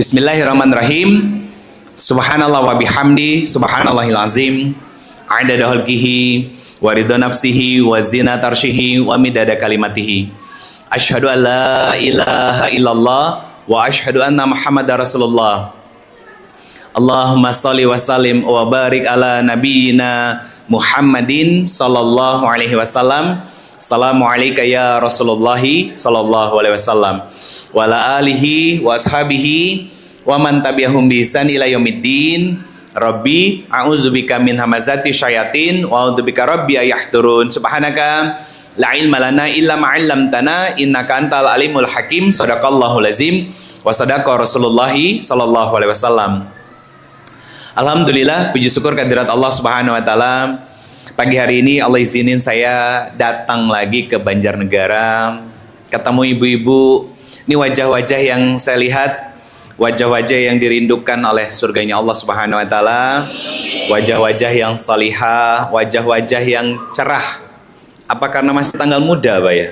Bismillahirrahmanirrahim. Subhanallah wa bihamdi, subhanallahil azim, adada khalqihi wa ridha nafsihi wa zinata arsyihi wa midada kalimatihi. Asyhadu an la ilaha illallah wa asyhadu anna Muhammadar Rasulullah. Allahumma shalli wa sallim wa barik ala nabiyyina Muhammadin sallallahu alaihi wasallam. Assalamualaikum ya Rasulullah sallallahu alaihi wasallam wa ala alihi wa ashabihi wa man tabi'ahum bi ihsan ila yaumiddin. Rabbi a'udzubika min hamazati syayatin wa a'udzubika rabbi ayahdurun. Subhanaka la ilma lana illa ma 'allamtana innaka antal alimul hakim. Shadaqallahul azim wa sadaqa Rasulullah sallallahu alaihi wasallam. Alhamdulillah, puji syukur kehadirat Allah Subhanahu wa taala. Pagi hari ini Allah izinin saya datang lagi ke Banjarnegara, ketemu ibu-ibu. Ini wajah-wajah yang saya lihat, wajah-wajah yang dirindukan oleh surganya Allah Subhanahu wa taala. Wajah-wajah yang salihah, wajah-wajah yang cerah. Apa karena masih tanggal muda, Pak ya?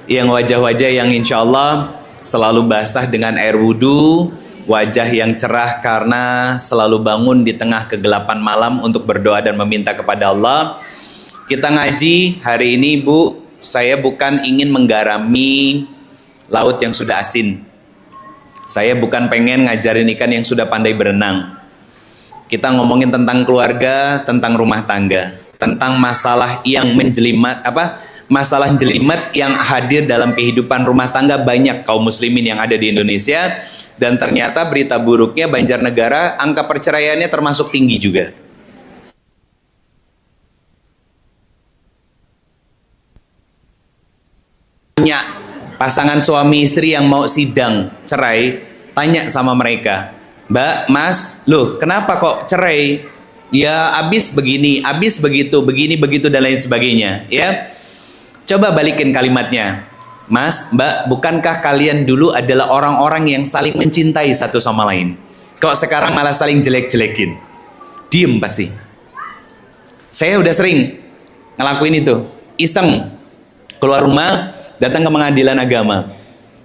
Yang wajah-wajah yang insya Allah selalu basah dengan air wudhu, wajah yang cerah karena selalu bangun di tengah kegelapan malam untuk berdoa dan meminta kepada Allah. Kita ngaji hari ini, Bu. Saya bukan ingin menggarami laut yang sudah asin. Saya bukan pengen ngajarin ikan yang sudah pandai berenang. Kita ngomongin tentang keluarga, tentang rumah tangga, tentang masalah yang menjelimet, masalah jelimet yang hadir dalam kehidupan rumah tangga banyak kaum muslimin yang ada di Indonesia. Dan ternyata berita buruknya Banjarnegara, angka perceraiannya termasuk tinggi juga. Tanya pasangan suami istri yang mau sidang cerai, tanya sama mereka, Mbak, Mas, loh kenapa kok cerai? Ya abis begini, abis begitu, begini begitu dan lain sebagainya. Ya, coba balikin kalimatnya, Mas, Mbak, bukankah kalian dulu adalah orang-orang yang saling mencintai satu sama lain? Kok sekarang malah saling jelek-jelekin? Diem pasti. Saya udah sering ngelakuin itu, iseng keluar rumah, datang ke pengadilan agama,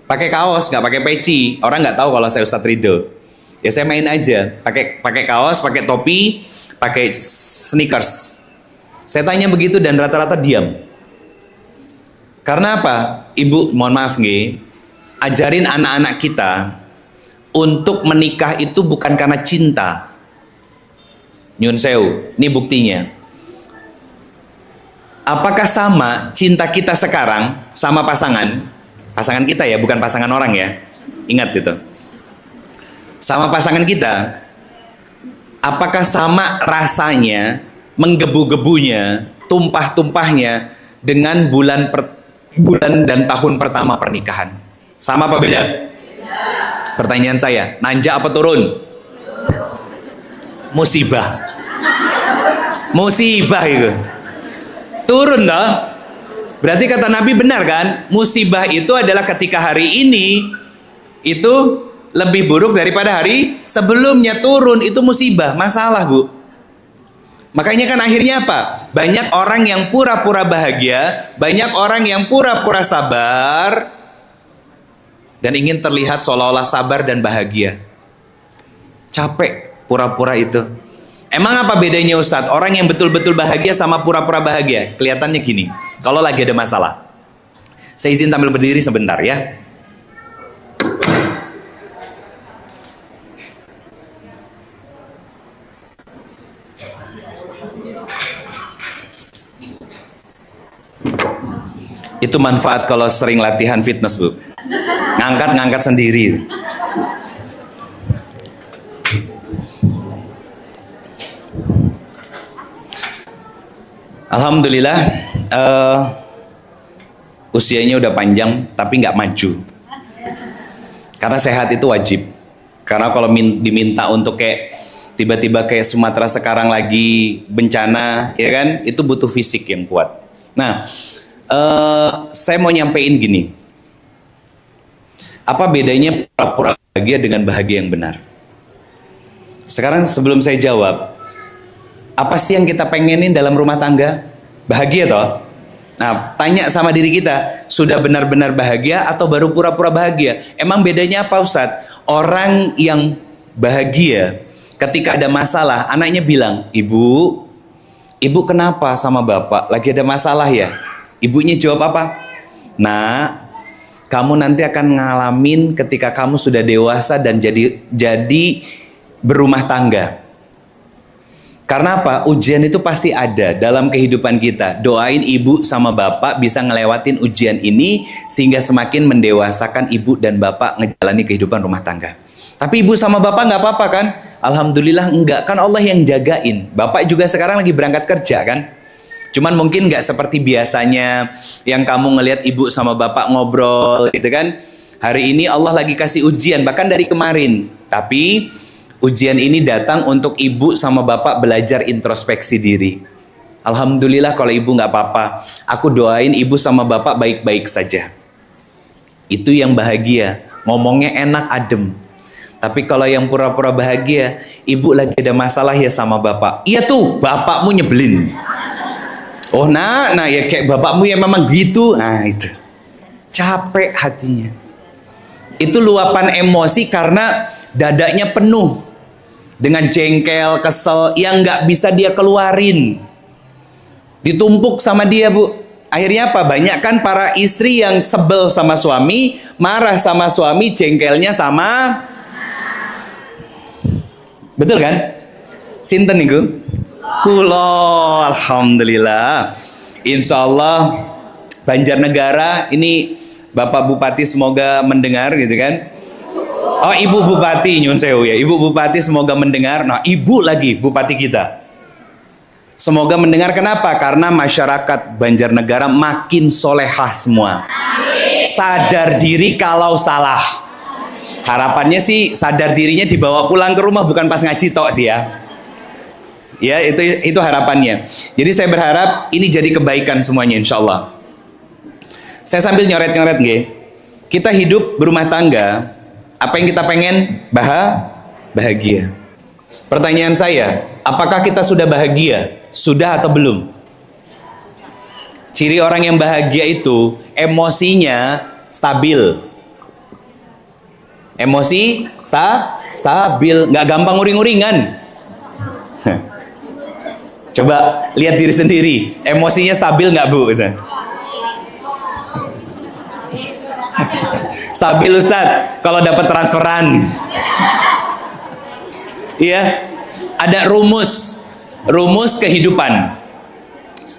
pakai kaos, nggak pakai peci, orang nggak tahu kalau saya Ustadz Ridho. Ya saya main aja, pakai kaos, pakai topi, pakai sneakers. Saya tanya begitu dan rata-rata diam. Karena apa? Ibu, mohon maaf nih, ajarin anak-anak kita untuk menikah itu bukan karena cinta. Nyun sewu, ini buktinya. Apakah sama cinta kita sekarang sama pasangan kita ya, bukan pasangan orang ya, ingat itu, sama pasangan kita, apakah sama rasanya, menggebu-gebunya, tumpah-tumpahnya dengan bulan dan tahun pertama pernikahan? Sama apa beda? Pertanyaan saya, nanjak apa turun? Musibah itu turun dah. Berarti kata Nabi benar kan? Musibah itu adalah ketika hari ini itu lebih buruk daripada hari sebelumnya. Turun itu musibah, masalah, Bu. Makanya kan akhirnya apa? Banyak orang yang pura-pura bahagia, banyak orang yang pura-pura sabar dan ingin terlihat seolah-olah sabar dan bahagia. Capek pura-pura itu. Emang apa bedanya Ustadz? Orang yang betul-betul bahagia sama pura-pura bahagia. Kelihatannya gini, kalau lagi ada masalah. Saya izin sambil berdiri sebentar ya. Itu manfaat kalau sering latihan fitness, Bu. Ngangkat sendiri. Alhamdulillah, usianya udah panjang tapi nggak maju. Karena sehat itu wajib. Karena kalau diminta untuk kayak tiba-tiba kayak Sumatera sekarang lagi bencana, ya kan, itu butuh fisik yang kuat. Nah, saya mau nyampein gini, apa bedanya pura-pura bahagia dengan bahagia yang benar? Sekarang sebelum saya jawab, apa sih yang kita pengenin dalam rumah tangga? Bahagia toh? Nah, tanya sama diri kita, sudah benar-benar bahagia atau baru pura-pura bahagia? Emang bedanya apa Ustadz? Orang yang bahagia ketika ada masalah, anaknya bilang, ibu kenapa sama bapak? Lagi ada masalah ya? Ibunya jawab apa? Nak, kamu nanti akan ngalamin ketika kamu sudah dewasa dan jadi berumah tangga. Karena apa? Ujian itu pasti ada dalam kehidupan kita. Doain ibu sama bapak bisa ngelewatin ujian ini sehingga semakin mendewasakan ibu dan bapak ngejalani kehidupan rumah tangga. Tapi ibu sama bapak nggak apa-apa kan? Alhamdulillah enggak, kan Allah yang jagain. Bapak juga sekarang lagi berangkat kerja kan? Cuman mungkin nggak seperti biasanya yang kamu ngelihat ibu sama bapak ngobrol gitu kan. Hari ini Allah lagi kasih ujian bahkan dari kemarin. Tapi ujian ini datang untuk ibu sama bapak belajar introspeksi diri. Alhamdulillah kalau ibu nggak apa-apa. Aku doain ibu sama bapak baik-baik saja. Itu yang bahagia. Ngomongnya enak adem. Tapi kalau yang pura-pura bahagia, ibu lagi ada masalah ya sama bapak. Iya tuh, bapakmu nyebelin. Oh nah ya kayak bapakmu ya memang gitu. Nah itu. Capek hatinya. Itu luapan emosi karena dadanya penuh dengan jengkel, kesel yang nggak bisa dia keluarin, ditumpuk sama dia bu. Akhirnya apa? Banyak kan para istri yang sebel sama suami, marah sama suami, jengkelnya sama. Betul kan? Sinten niku? Kulo, alhamdulillah. Insya Allah Banjarnegara ini Bapak Bupati semoga mendengar gitu kan. Oh Ibu Bupati nyun sewu ya, Ibu Bupati semoga mendengar. Nah Ibu lagi Bupati kita semoga mendengar. Kenapa? Karena masyarakat Banjarnegara makin solehah semua. Sadar diri kalau salah. Harapannya sih sadar dirinya dibawa pulang ke rumah, bukan pas ngaji tok sih ya. Ya itu harapannya. Jadi saya berharap ini jadi kebaikan semuanya insya Allah. Saya sambil nyoret-nyoret nggih. Kita hidup berumah tangga. Apa yang kita pengen? Bahagia. Pertanyaan saya, apakah kita sudah bahagia? Sudah atau belum? Ciri orang yang bahagia itu emosinya stabil. Emosi stabil, nggak gampang uring-uringan. Coba lihat diri sendiri, emosinya stabil nggak bu? Stabil Ustadz kalau dapat transferan. Iya, ada rumus kehidupan.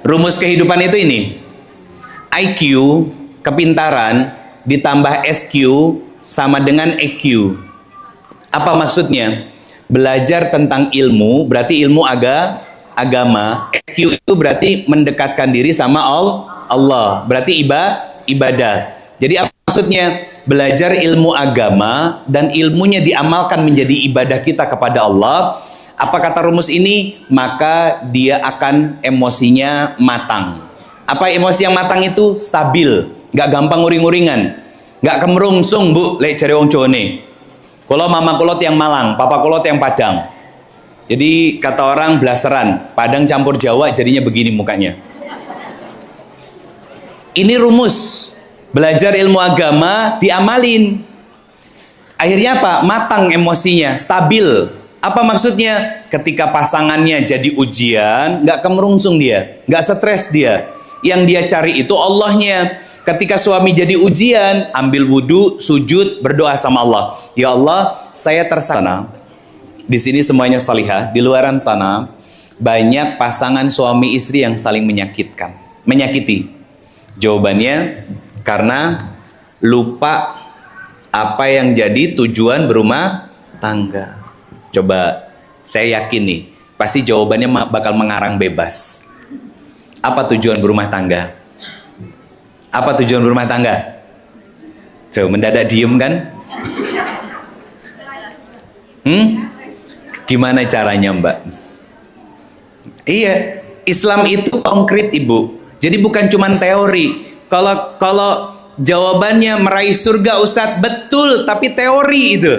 Rumus kehidupan itu ini: IQ, kepintaran, ditambah SQ sama dengan EQ. Apa maksudnya? Belajar tentang ilmu berarti ilmu agama. SQ itu berarti mendekatkan diri sama Allah, berarti ibadah. Jadi apa maksudnya? Belajar ilmu agama dan ilmunya diamalkan menjadi ibadah kita kepada Allah. Apa kata rumus ini? Maka dia akan emosinya matang. Apa emosi yang matang itu? Stabil, nggak gampang uring-uringan, nggak kemerungsung bu. Lek cari wong Jawa nih. Kalau mama kulot yang Malang, papa kulot yang Padang. Jadi kata orang blasteran, Padang campur Jawa jadinya begini mukanya. Ini rumus. Belajar ilmu agama, diamalin. Akhirnya apa? Matang emosinya, stabil. Apa maksudnya? Ketika pasangannya jadi ujian, nggak kemerungsung dia, nggak stres dia. Yang dia cari itu Allahnya. Ketika suami jadi ujian, ambil wudhu, sujud, berdoa sama Allah. Ya Allah, saya tersana. Di sini semuanya salihah. Di luaran sana, banyak pasangan suami istri yang saling menyakiti. Jawabannya, karena lupa apa yang jadi tujuan berumah tangga. Coba, saya yakin nih, pasti jawabannya bakal mengarang bebas. Apa tujuan berumah tangga? Apa tujuan berumah tangga? Tuh, mendadak diem kan? Gimana caranya Mbak? Iya, Islam itu konkret Ibu. Jadi bukan cuma teori. Kalau jawabannya meraih surga Ustadz, betul, tapi teori itu.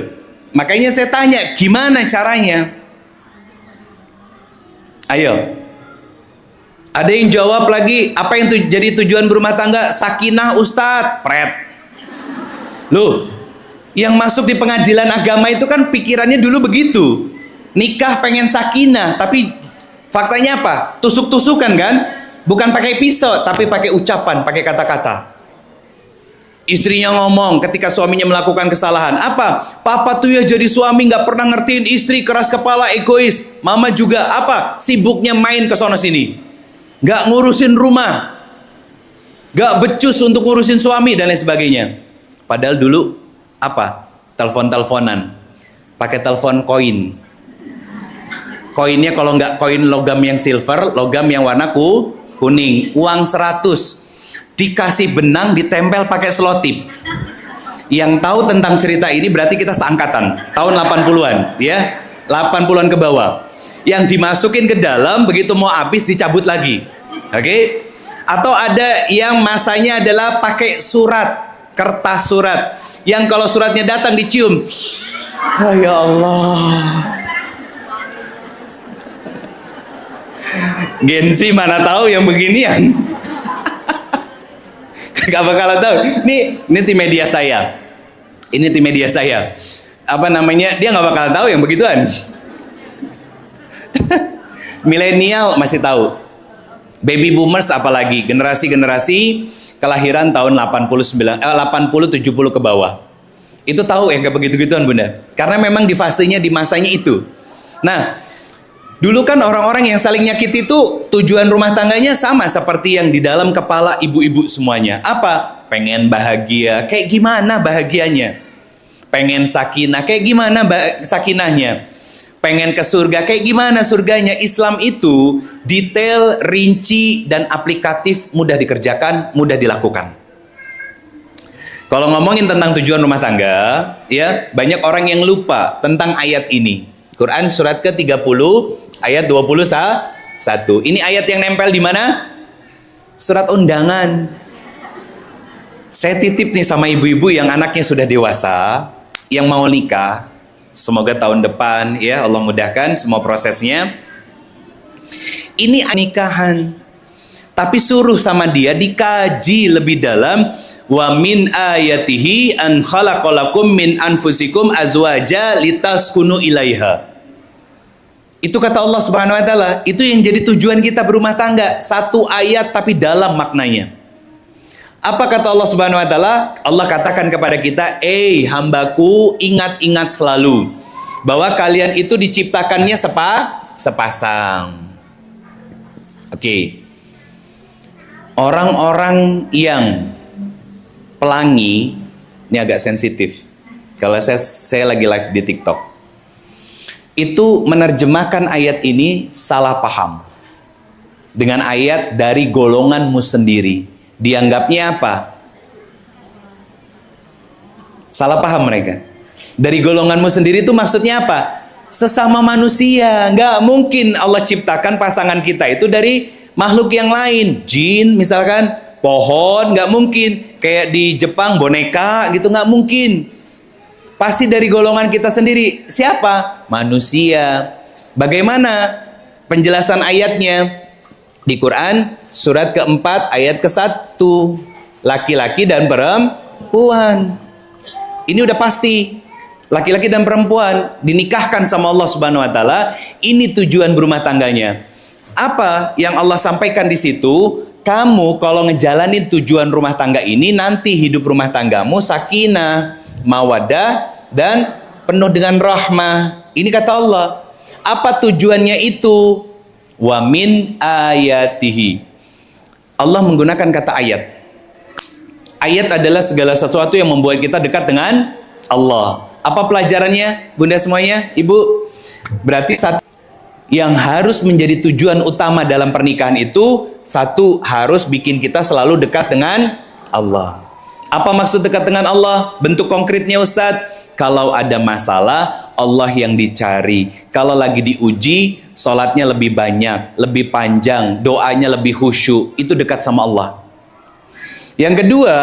Makanya saya tanya, gimana caranya? Ayo. Ada yang jawab lagi, apa yang jadi tujuan berumah tangga? Sakinah Ustadz, pret. Loh, yang masuk di pengadilan agama itu kan pikirannya dulu begitu. Nikah pengen sakinah, tapi faktanya apa? Tusuk-tusukan kan? Bukan pakai pisau, tapi pakai ucapan, pakai kata-kata. Istrinya ngomong ketika suaminya melakukan kesalahan, apa? Papa tuh ya jadi suami nggak pernah ngertiin istri, keras kepala, egois. Mama juga apa? Sibuknya main ke sono sini, nggak ngurusin rumah, nggak becus untuk ngurusin suami dan lain sebagainya. Padahal dulu apa? Telepon-teleponan, pakai telepon koin. Koinnya kalau nggak koin logam yang silver, logam yang warna kuning, uang 100. Dikasih benang, ditempel pakai selotip. Yang tahu tentang cerita ini berarti kita seangkatan, tahun 80-an, ya, 80-an ke bawah. Yang dimasukin ke dalam, begitu mau habis dicabut lagi. Oke? Atau ada yang masanya adalah pakai surat, kertas surat. Yang kalau suratnya datang dicium. Oh ya Allah. Gensi mana tahu yang beginian. Gak bakalan tahu. Ini tim media saya. Ini tim media saya. Apa namanya? Dia nggak bakalan tahu yang begituan. Milenial masih tahu. Baby boomers apalagi, generasi-generasi kelahiran tahun 80 70 ke bawah. Itu tahu ya kayak begitu-gituan Bunda. Karena memang di fasenya di masanya itu. Nah, dulu kan orang-orang yang saling nyakiti itu tujuan rumah tangganya sama seperti yang di dalam kepala ibu-ibu semuanya. Apa? Pengen bahagia. Kayak gimana bahagianya? Pengen sakinah. Kayak gimana sakinahnya? Pengen ke surga. Kayak gimana surganya? Islam itu detail, rinci, dan aplikatif, mudah dikerjakan, mudah dilakukan. Kalau ngomongin tentang tujuan rumah tangga, ya banyak orang yang lupa tentang ayat ini. Quran surat ke-30 ayat 21. Ini ayat yang nempel di mana? Surat undangan. Saya titip nih sama ibu-ibu yang anaknya sudah dewasa, yang mau nikah. Semoga tahun depan ya Allah mudahkan semua prosesnya. Ini nikahan. Tapi suruh sama dia dikaji lebih dalam. Wa min ayatihi an khalaqalakum min anfusikum azwaja litaskunu ilaiha. Itu kata Allah Subhanahu wa taala, itu yang jadi tujuan kita berumah tangga. Satu ayat tapi dalam maknanya. Apa kata Allah Subhanahu wa taala? Allah katakan kepada kita, hambaku, ingat-ingat selalu bahwa kalian itu diciptakannya sepasang. Oke. Orang-orang yang pelangi, ini agak sensitif. Kalau saya lagi live di TikTok, itu menerjemahkan ayat ini salah paham dengan ayat dari golonganmu sendiri. Dianggapnya apa? Salah paham mereka. Dari golonganmu sendiri itu maksudnya apa? Sesama manusia. Nggak mungkin Allah ciptakan pasangan kita itu dari makhluk yang lain. Jin misalkan, pohon, nggak mungkin. Kayak di Jepang boneka gitu, nggak mungkin. Pasti dari golongan kita sendiri. Siapa? Manusia. Bagaimana penjelasan ayatnya? Di Quran surat keempat ayat ke-1. Laki-laki dan perempuan. Ini udah pasti. Laki-laki dan perempuan dinikahkan sama Allah Subhanahu wa taala. Ini tujuan berumah tangganya. Apa yang Allah sampaikan di situ? Kamu kalau ngejalanin tujuan rumah tangga ini, nanti hidup rumah tanggamu sakinah, mawaddah, dan penuh dengan rahmah. Ini kata Allah. Apa tujuannya itu? Wa min ayatihi. Allah menggunakan kata ayat. Ayat adalah segala sesuatu yang membuat kita dekat dengan Allah. Apa pelajarannya, Bunda semuanya, Ibu? Berarti satu yang harus menjadi tujuan utama dalam pernikahan itu, satu, harus bikin kita selalu dekat dengan Allah. Apa maksud dekat dengan Allah? Bentuk konkretnya Ustadz, kalau ada masalah, Allah yang dicari. Kalau lagi diuji, sholatnya lebih banyak, lebih panjang, doanya lebih khusyuk. Itu dekat sama Allah. Yang kedua,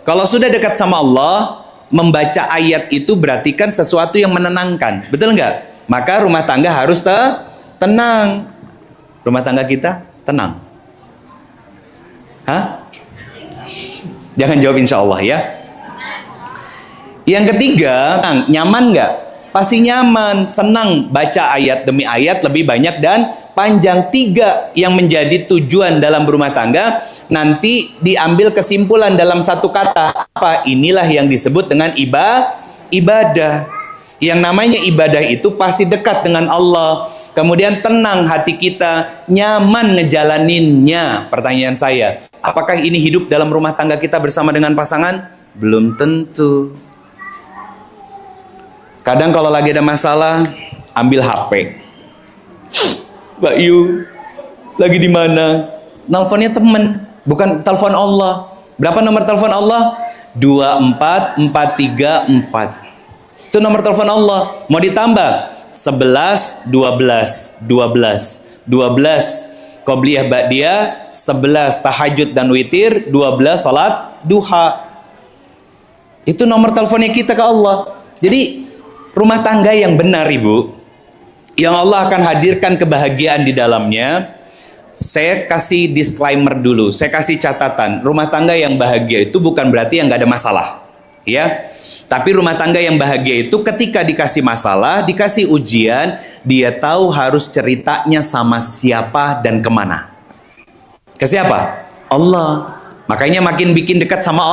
kalau sudah dekat sama Allah, membaca ayat itu berarti kan sesuatu yang menenangkan. Betul nggak? Maka rumah tangga harus tenang. Rumah tangga kita tenang. Hah? Jangan jawab insya Allah ya. Yang ketiga, nyaman nggak? Pasti nyaman, senang baca ayat demi ayat lebih banyak dan panjang. Tiga yang menjadi tujuan dalam berumah tangga nanti diambil kesimpulan dalam satu kata. Apa? Inilah yang disebut dengan ibadah. Yang namanya ibadah itu pasti dekat dengan Allah. Kemudian tenang hati kita, nyaman ngejalaninnya. Pertanyaan saya, apakah ini hidup dalam rumah tangga kita bersama dengan pasangan? Belum tentu. Kadang kalau lagi ada masalah, ambil HP. Mbak Yu, lagi di mana? Nelfonnya temen, bukan telepon Allah. Berapa nomor telepon Allah? 24434. Itu nomor telepon Allah. Mau ditambah? 11, 12, 12, 12 qobliyah ba'diyah, 11 tahajud dan witir, 12 salat duha. Itu nomor teleponnya kita ke Allah. Jadi rumah tangga yang benar, Ibu, yang Allah akan hadirkan kebahagiaan di dalamnya. Saya kasih disclaimer dulu, saya kasih catatan. Rumah tangga yang bahagia itu bukan berarti yang gak ada masalah, ya. Tapi rumah tangga yang bahagia itu ketika dikasih masalah, dikasih ujian, dia tahu harus ceritanya sama siapa dan kemana. Ke siapa? Allah. Makanya makin bikin dekat sama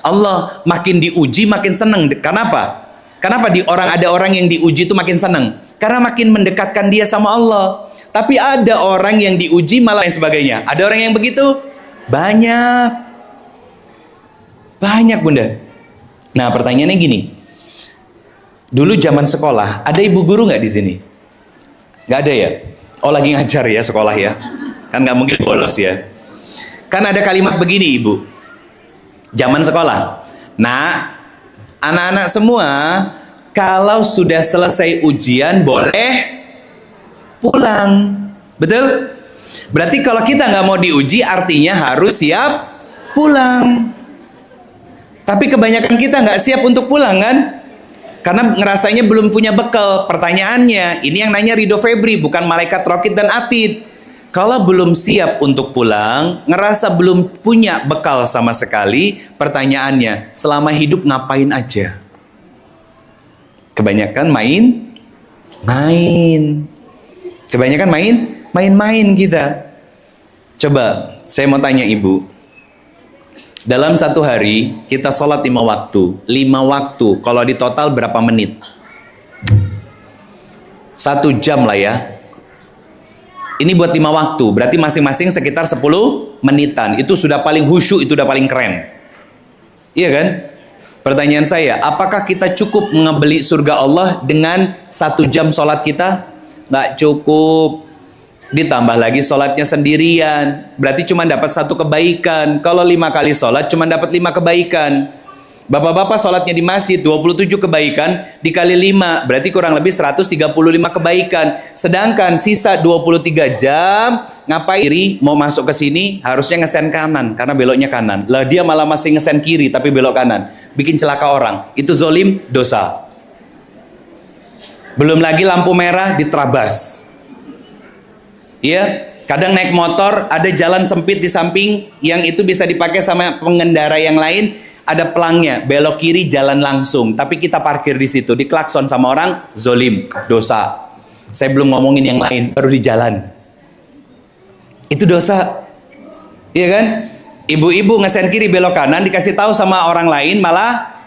Allah, makin diuji makin seneng. Kenapa? Kenapa ada orang yang diuji itu makin senang? Karena makin mendekatkan dia sama Allah. Tapi ada orang yang diuji malah yang sebagainya. Ada orang yang begitu? Banyak. Banyak, Bunda. Nah, pertanyaannya gini. Dulu zaman sekolah, ada ibu guru nggak di sini? Nggak ada ya? Oh, lagi ngajar ya sekolah ya? Kan nggak mungkin bolos ya? Kan ada kalimat begini, Ibu. Zaman sekolah. Nah, anak-anak semua, kalau sudah selesai ujian boleh pulang. Betul? Berarti kalau kita nggak mau diuji, artinya harus siap pulang. Tapi kebanyakan kita nggak siap untuk pulang kan? Karena ngerasanya belum punya bekal. Pertanyaannya, ini yang nanya Rido Febri, bukan malaikat Rokit dan Atid. Kalau belum siap untuk pulang, ngerasa belum punya bekal sama sekali, pertanyaannya, selama hidup ngapain aja? Kebanyakan main. Kebanyakan main kita. Coba, saya mau tanya Ibu. Dalam satu hari, kita sholat 5 waktu. 5 waktu, kalau di total berapa menit? 1 jam lah ya. Ini buat 5 waktu, berarti masing-masing sekitar 10 menitan. Itu sudah paling khusyuk, itu sudah paling keren. Iya kan? Pertanyaan saya, apakah kita cukup ngebeli surga Allah dengan 1 jam sholat kita? Nggak cukup. Ditambah lagi sholatnya sendirian, berarti cuma dapat 1 kebaikan. Kalau 5 kali sholat, cuma dapat 5 kebaikan. Bapak-bapak sholatnya di masjid 27 kebaikan dikali 5 berarti kurang lebih 135 kebaikan. Sedangkan sisa 23 jam ngapain? Kiri mau masuk ke sini harusnya ngesen kanan karena beloknya kanan. Lah dia malah masih ngesen kiri tapi belok kanan. Bikin celaka orang. Itu zolim, dosa. Belum lagi lampu merah diterabas. Iya, kadang naik motor ada jalan sempit di samping yang itu bisa dipakai sama pengendara yang lain. Ada pelangnya, belok kiri jalan langsung, tapi kita parkir di situ, diklakson sama orang, zolim, dosa. Saya belum ngomongin yang lain, baru di jalan. Itu dosa, iya kan? Ibu-ibu ngesen kiri belok kanan, dikasih tahu sama orang lain, malah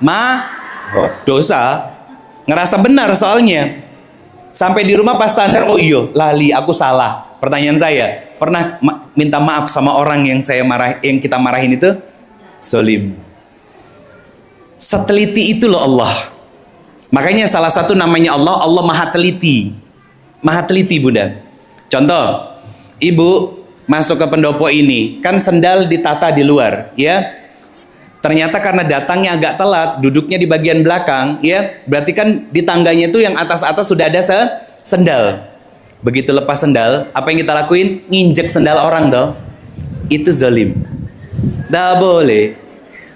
dosa. Ngerasa benar soalnya. Sampai di rumah pas standar, oh iya, lali, aku salah. Pertanyaan saya, pernah minta maaf sama orang yang kita marahin itu? Zolim. Seteliti itu loh Allah. Makanya salah satu namanya Allah, Allah maha teliti. Maha teliti, Bunda. Contoh, ibu masuk ke pendopo ini, kan sendal ditata di luar, ya. Ternyata karena datangnya agak telat, duduknya di bagian belakang, ya. Berarti kan di tangganya itu yang atas-atas sudah ada sendal. Begitu lepas sendal, apa yang kita lakuin? Nginjek sendal orang toh. Itu zalim. Tidak boleh.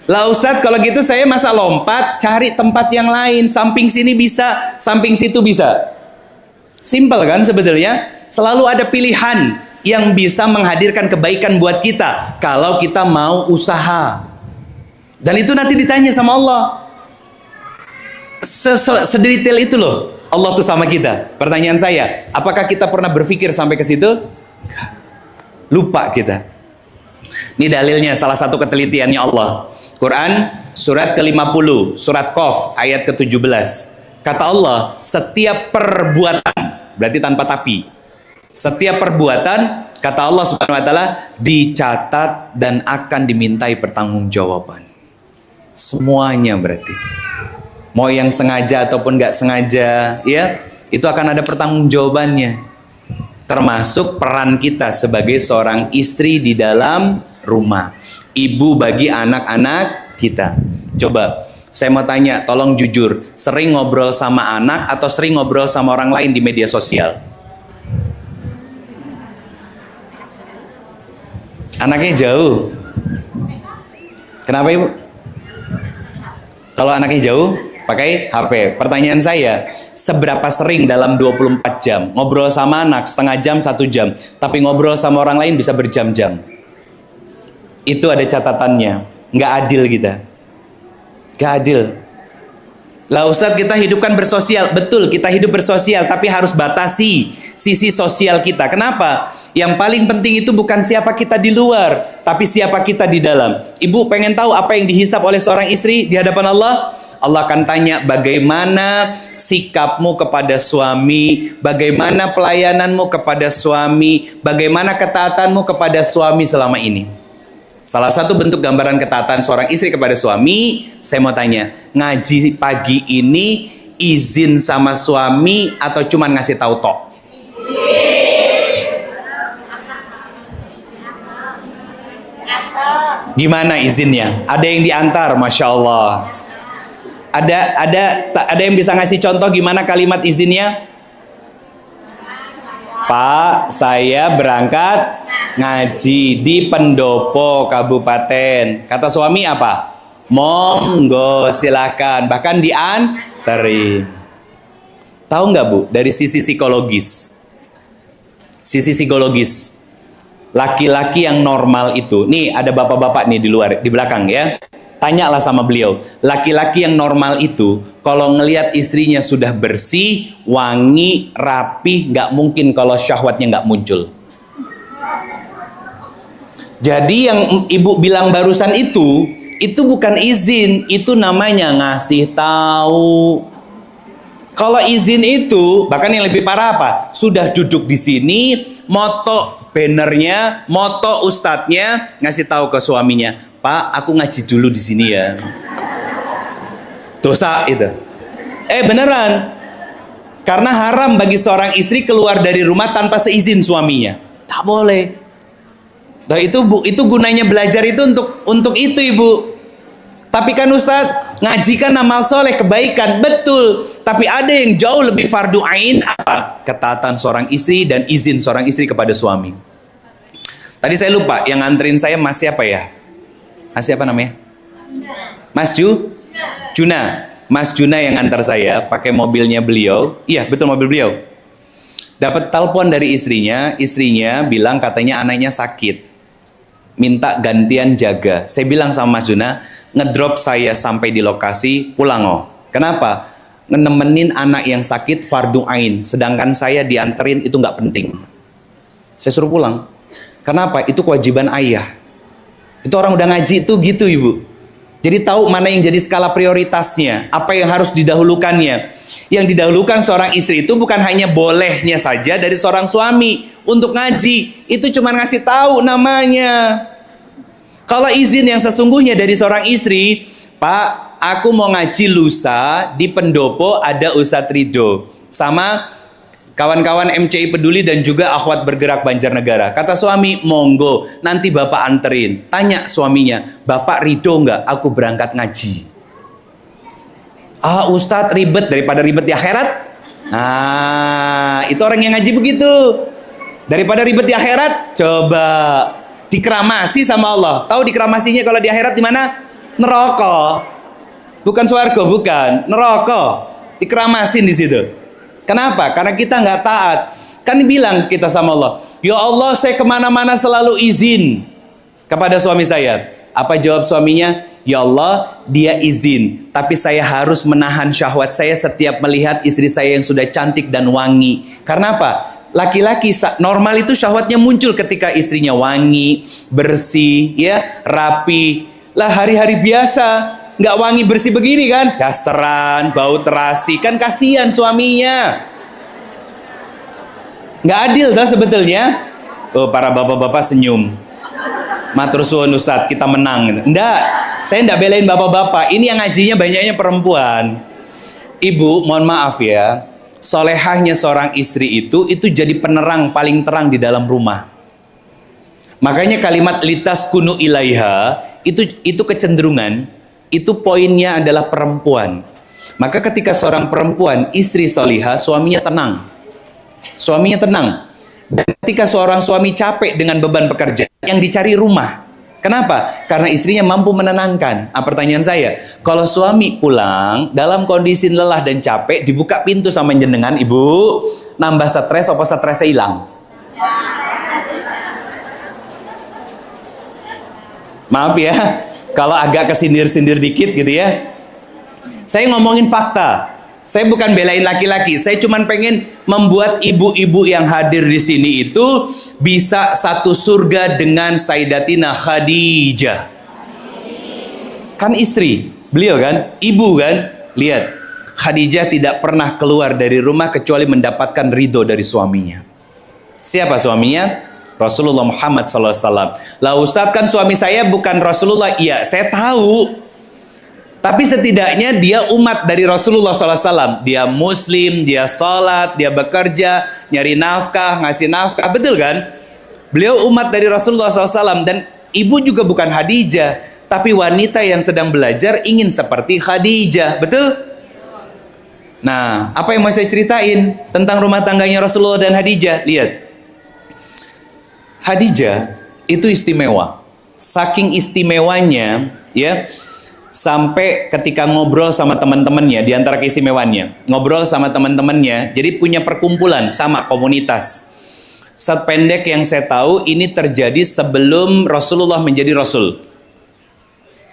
Lah Ustadz, kalau gitu saya masa lompat cari tempat yang lain, samping sini bisa, samping situ bisa. Simpel kan sebetulnya? Selalu ada pilihan. yang bisa menghadirkan kebaikan buat kita kalau kita mau usaha. Dan itu nanti ditanya sama Allah. Sedetail itu loh Allah tuh sama kita. Pertanyaan saya, apakah kita pernah berpikir sampai ke situ? Lupa kita. Ini dalilnya, salah satu ketelitiannya Allah. Quran surat ke-50, surat Qaf ayat ke-17. Kata Allah, setiap perbuatan, berarti tanpa tapi. Setiap perbuatan, kata Allah Subhanahu wa taala, dicatat dan akan dimintai pertanggungjawaban. Semuanya berarti. Mau yang sengaja ataupun nggak sengaja, ya, itu akan ada pertanggungjawabannya. Termasuk peran kita sebagai seorang istri di dalam rumah, ibu bagi anak-anak kita. Coba, saya mau tanya, tolong jujur, sering ngobrol sama anak atau sering ngobrol sama orang lain di media sosial? Anaknya jauh. Kenapa ibu? Kalau anaknya jauh, pakai HP. Pertanyaan saya, seberapa sering dalam 24 jam ngobrol sama anak setengah jam, 1 jam, tapi ngobrol sama orang lain bisa berjam-jam? Itu ada catatannya. Nggak adil kita. Nggak adil. Lah Ustadz, kita hidupkan bersosial. Betul, kita hidup bersosial, tapi harus batasi sisi sosial kita. Kenapa? Yang paling penting itu bukan siapa kita di luar, tapi siapa kita di dalam. Ibu pengen tahu apa yang dihisap oleh seorang istri di hadapan Allah? Allah akan tanya bagaimana sikapmu kepada suami, bagaimana pelayananmu kepada suami, bagaimana ketaatanmu kepada suami selama ini. Salah satu bentuk gambaran ketaatan seorang istri kepada suami, saya mau tanya, ngaji pagi ini izin sama suami atau cuman ngasih tahu tok? Gimana izinnya? Ada yang diantar, Masya Allah. Ada yang bisa ngasih contoh gimana kalimat izinnya? Pak, saya berangkat ngaji di Pendopo Kabupaten. Kata suami apa? Monggo, silakan. Bahkan dianterin. Tahu nggak Bu, dari sisi psikologis? Sisi psikologis. Laki-laki yang normal itu, nih ada bapak-bapak nih di luar, di belakang ya. Tanyalah sama beliau, laki-laki yang normal itu kalau ngelihat istrinya sudah bersih, wangi, rapi, nggak mungkin kalau syahwatnya nggak muncul. Jadi yang ibu bilang barusan itu bukan izin, itu namanya ngasih tahu. Kalau izin itu, bahkan yang lebih parah apa? Sudah duduk di sini, moto bannernya, moto ustadznya ngasih tahu ke suaminya, Pak, aku ngaji dulu di sini ya. Dosa itu. Beneran. Karena haram bagi seorang istri keluar dari rumah tanpa seizin suaminya. Tak boleh. Nah itu Bu, itu gunanya belajar itu untuk itu Ibu. Tapi kan Ustadz, ngaji kan amal soleh, kebaikan, betul. Tapi ada yang jauh lebih fardu ain, apa? Ketaatan seorang istri dan izin seorang istri kepada suami. Tadi saya lupa, yang nganterin saya Mas siapa ya? Mas siapa namanya? Mas Juna. Mas Juna yang ngantar saya, pakai mobilnya beliau. Iya, betul mobil beliau. Dapat telepon dari istrinya bilang katanya anaknya sakit. Minta gantian jaga. Saya bilang sama Mas Juna, ngedrop saya sampai di lokasi, pulang oh. Kenapa? Nemenin anak yang sakit fardu ain, sedangkan saya dianterin itu nggak penting. Saya suruh pulang. Kenapa? Itu kewajiban ayah. Itu orang udah ngaji itu gitu Ibu. Jadi tahu mana yang jadi skala prioritasnya, apa yang harus didahulukannya. Yang didahulukan seorang istri itu bukan hanya bolehnya saja dari seorang suami untuk ngaji, itu cuma ngasih tahu namanya. Kalau izin yang sesungguhnya dari seorang istri, Pak, aku mau ngaji lusa di Pendopo, ada Ustadz Ridho sama kawan-kawan MCI Peduli dan juga akhwat bergerak Banjarnegara. Kata suami, monggo, nanti bapak anterin. Tanya suaminya, bapak ridho nggak aku berangkat ngaji? Ah Ustadz, ribet, daripada ribet di akhirat. Nah, itu orang yang ngaji begitu. Daripada ribet di akhirat, coba dikeramasi sama Allah. Tahu dikeramasinya kalau di akhirat di mana? Neraka. Bukan swarga, bukan. Neraka. Dikeramasin di situ. Kenapa? Karena kita nggak taat. Kan bilang kita sama Allah, Ya Allah, saya kemana-mana selalu izin kepada suami saya. Apa jawab suaminya? Ya Allah, dia izin, tapi saya harus menahan syahwat saya setiap melihat istri saya yang sudah cantik dan wangi. Karena apa? Laki-laki normal itu syahwatnya muncul ketika istrinya wangi, bersih, ya, rapi. Lah hari-hari biasa nggak wangi bersih begini kan, dasteran, bau terasi, kan kasihan suaminya. Nggak adil tuh sebetulnya. Oh, para bapak-bapak senyum. Matur suwun Ustadz, kita menang. Enggak, saya enggak belain bapak-bapak. Ini yang ngajinya banyaknya perempuan. Ibu, mohon maaf ya, solehahnya seorang istri itu jadi penerang paling terang di dalam rumah. Makanya kalimat litas kunu ilaiha itu kecenderungan, itu poinnya adalah perempuan. Maka ketika seorang perempuan istri solihah, suaminya tenang. Suaminya tenang. Dan ketika seorang suami capek dengan beban pekerjaan, yang dicari rumah. Kenapa? Karena istrinya mampu menenangkan. Pertanyaan saya, kalau suami pulang dalam kondisi lelah dan capek, dibuka pintu sama jenengan, ibu, nambah stres apa stresnya hilang? Maaf ya, kalau agak kesindir-sindir dikit gitu ya. Saya ngomongin fakta. Saya bukan belain laki-laki, saya cuma pengen membuat ibu-ibu yang hadir di sini itu bisa satu surga dengan Sayyidatina Khadijah. Kan istri, beliau kan, ibu kan. Lihat, Khadijah tidak pernah keluar dari rumah kecuali mendapatkan ridho dari suaminya. Siapa suaminya? Rasulullah Muhammad SAW. Lah Ustadz, kan suami saya bukan Rasulullah. Iya, saya tahu. Tapi setidaknya dia umat dari Rasulullah SAW. Dia muslim, dia sholat, dia bekerja, nyari nafkah, ngasih nafkah. Betul kan? Beliau umat dari Rasulullah SAW. Dan ibu juga bukan Khadijah, tapi wanita yang sedang belajar ingin seperti Khadijah. Betul? Nah, apa yang mau saya ceritain tentang rumah tangganya Rasulullah dan Khadijah? Lihat, Khadijah itu istimewa. Saking istimewanya, ya, sampai ketika ngobrol sama teman-temannya, di antara keistimewaannya, ngobrol sama teman-temannya, jadi punya perkumpulan sama komunitas. Sependek yang saya tahu, ini terjadi sebelum Rasulullah menjadi Rasul.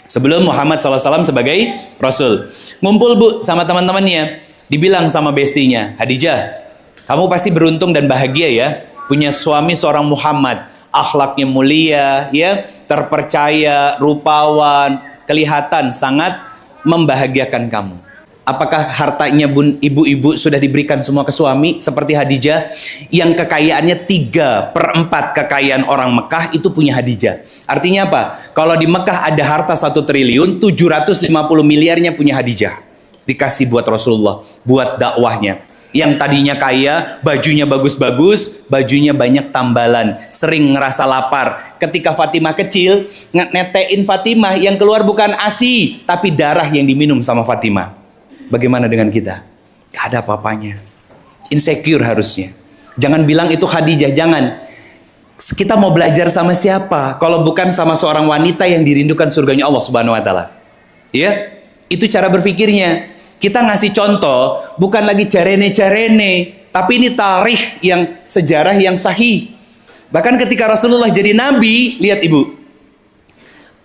Sebelum Muhammad SAW sebagai Rasul. Ngumpul bu sama teman-temannya, dibilang sama bestinya, Khadijah, kamu pasti beruntung dan bahagia ya, punya suami seorang Muhammad, akhlaknya mulia, ya, terpercaya, rupawan, kelihatan sangat membahagiakan kamu. Apakah hartanya ibu-ibu sudah diberikan semua ke suami seperti Khadijah yang kekayaannya 3/4 kekayaan orang Mekah itu punya Khadijah? Artinya apa? Kalau di Mekah ada harta 1 triliun, 750 miliarnya punya Khadijah. Dikasih buat Rasulullah, buat dakwahnya. Yang tadinya kaya, bajunya bagus-bagus, bajunya banyak tambalan, sering ngerasa lapar. Ketika Fatimah kecil, netein Fatimah, yang keluar bukan ASI, tapi darah yang diminum sama Fatimah. Bagaimana dengan kita? Gak ada apa-apanya. Insecure harusnya. Jangan bilang itu Khadijah, jangan. Kita mau belajar sama siapa? Kalau bukan sama seorang wanita yang dirindukan surganya Allah Subhanahu Wa Taala. Ya, itu cara berpikirnya. Kita ngasih contoh, bukan lagi jarene-jarene, tapi ini tarikh yang sejarah yang sahih. Bahkan ketika Rasulullah jadi nabi, lihat ibu,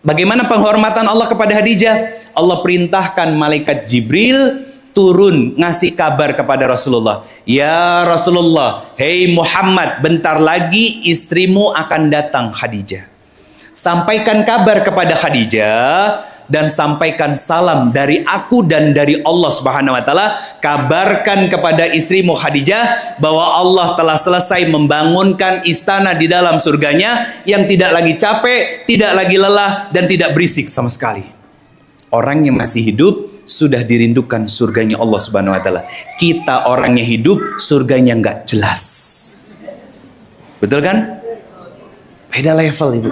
bagaimana penghormatan Allah kepada Khadijah. Allah perintahkan malaikat Jibril turun ngasih kabar kepada Rasulullah. Ya Rasulullah, hei Muhammad, bentar lagi istrimu akan datang Khadijah. Sampaikan kabar kepada Khadijah dan sampaikan salam dari aku dan dari Allah Subhanahu Wa Taala. Kabarkan kepada istrimu Khadijah bahwa Allah telah selesai membangunkan istana di dalam surganya yang tidak lagi capek, tidak lagi lelah, dan tidak berisik sama sekali. Orang yang masih hidup sudah dirindukan surganya Allah Subhanahu Wa Taala. Kita orangnya hidup, surganya nggak jelas. Betul kan? Beda level ibu.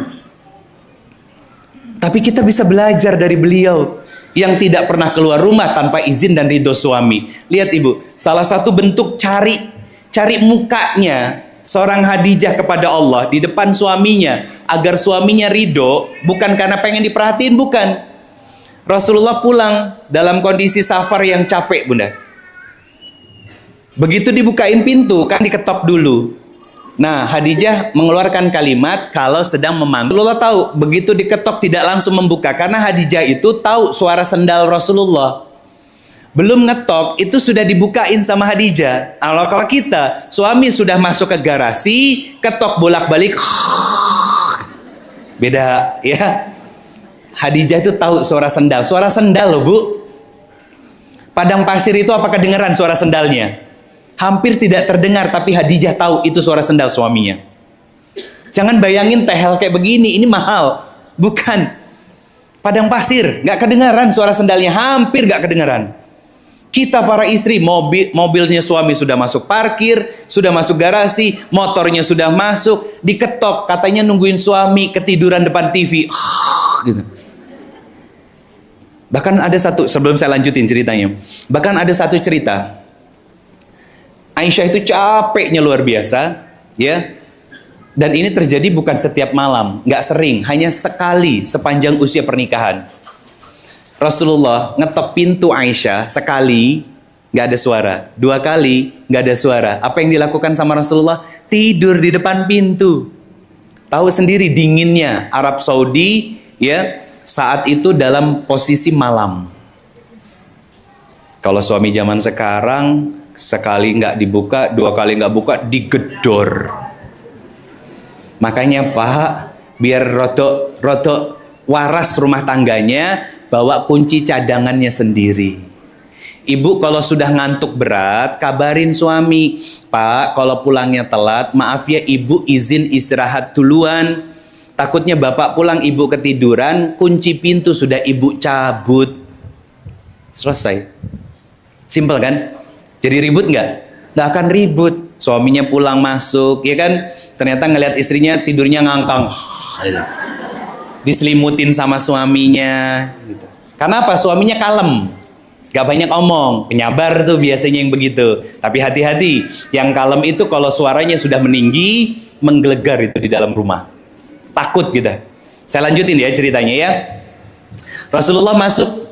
Tapi kita bisa belajar dari beliau yang tidak pernah keluar rumah tanpa izin dan ridho suami. Lihat ibu, salah satu bentuk cari mukanya seorang Khadijah kepada Allah di depan suaminya agar suaminya ridho, bukan karena pengen diperhatiin, bukan. Rasulullah pulang dalam kondisi safar yang capek, bunda. Begitu dibukain pintu, kan diketok dulu. Nah, Khadijah mengeluarkan kalimat kalau sedang memanggil. Rasulullah tahu, begitu diketok tidak langsung membuka. Karena Khadijah itu tahu suara sendal Rasulullah. Belum ngetok, itu sudah dibukain sama Khadijah. Kalau kita, suami sudah masuk ke garasi, ketok bolak-balik. Beda, ya. Khadijah itu tahu suara sendal. Suara sendal loh, Bu. Padang pasir itu apa kedengeran suara sendalnya? Hampir tidak terdengar, tapi Khadijah tahu itu suara sendal suaminya. Jangan bayangin tehel kayak begini, ini mahal. Bukan. Padang pasir, nggak kedengaran suara sendalnya, hampir nggak kedengaran. Kita para istri, mobilnya suami sudah masuk parkir, sudah masuk garasi, motornya sudah masuk, diketok, katanya nungguin suami ketiduran depan TV. Gitu. Bahkan ada satu, sebelum saya lanjutin ceritanya, bahkan ada satu cerita. Aisyah itu capeknya luar biasa, ya. Dan ini terjadi bukan setiap malam, nggak sering, hanya sekali sepanjang usia pernikahan. Rasulullah ngetok pintu Aisyah sekali, nggak ada suara. 2 kali, nggak ada suara. Apa yang dilakukan sama Rasulullah? Tidur di depan pintu. Tahu sendiri dinginnya Arab Saudi, ya. Saat itu dalam posisi malam. Kalau suami zaman sekarang, sekali nggak dibuka, 2 kali nggak buka, digedor. Makanya Pak, biar rotok waras rumah tangganya, bawa kunci cadangannya sendiri. Ibu kalau sudah ngantuk berat, kabarin suami. Pak, kalau pulangnya telat, maaf ya ibu izin istirahat duluan. Takutnya bapak pulang ibu ketiduran, kunci pintu sudah ibu cabut. Selesai. Simpel kan? Jadi ribut nggak? Nggak akan ribut. Suaminya pulang masuk, ya kan? Ternyata ngelihat istrinya tidurnya ngangkang. Diselimutin sama suaminya. Gitu. Karena apa? Suaminya kalem. Gak banyak omong. Penyabar tuh biasanya yang begitu. Tapi hati-hati. Yang kalem itu kalau suaranya sudah meninggi, menggelegar itu di dalam rumah. Takut gitu. Saya lanjutin ya ceritanya ya. Rasulullah masuk.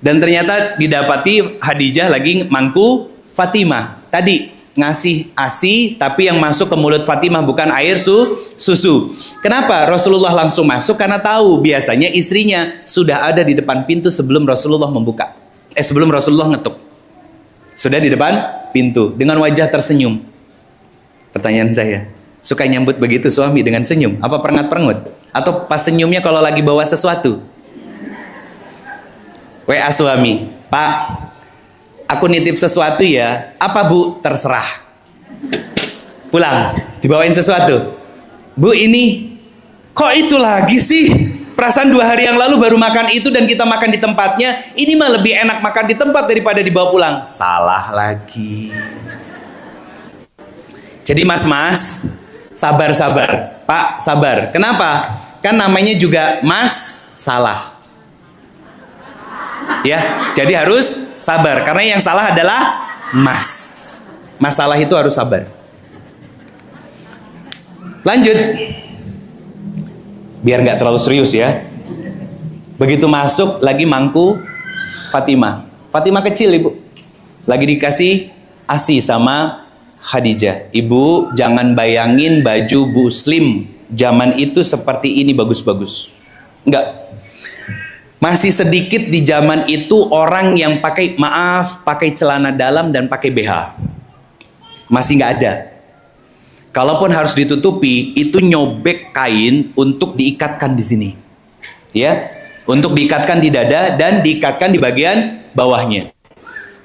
Dan ternyata didapati Khadijah lagi mangku Fatimah. Tadi ngasih ASI, tapi yang masuk ke mulut Fatimah bukan air susu. Kenapa Rasulullah langsung masuk? Karena tahu biasanya istrinya sudah ada di depan pintu sebelum Rasulullah membuka. Sebelum Rasulullah ngetuk. Sudah di depan pintu dengan wajah tersenyum. Pertanyaan saya, suka nyambut begitu suami dengan senyum? Apa perengat-perengut? Atau pas senyumnya kalau lagi bawa sesuatu? WA suami, Pak, aku nitip sesuatu ya. Apa Bu? Terserah. Pulang, dibawain sesuatu. Bu ini, kok itu lagi sih? Perasaan 2 hari yang lalu baru makan itu dan kita makan di tempatnya. Ini mah lebih enak makan di tempat daripada dibawa pulang. Salah lagi. Jadi mas, sabar. Pak, sabar. Kenapa? Kan namanya juga Mas salah. Ya, jadi harus sabar karena yang salah adalah Mas. Masalah itu harus sabar. Lanjut. Biar nggak terlalu serius ya. Begitu masuk lagi mangku Fatimah. Fatimah kecil ibu. Lagi dikasih ASI sama Khadijah. Ibu jangan bayangin baju muslim zaman itu seperti ini bagus-bagus. Enggak. Masih sedikit di zaman itu orang yang pakai, pakai celana dalam dan pakai BH. Masih nggak ada. Kalaupun harus ditutupi, itu nyobek kain untuk diikatkan di sini. Ya, untuk diikatkan di dada dan diikatkan di bagian bawahnya.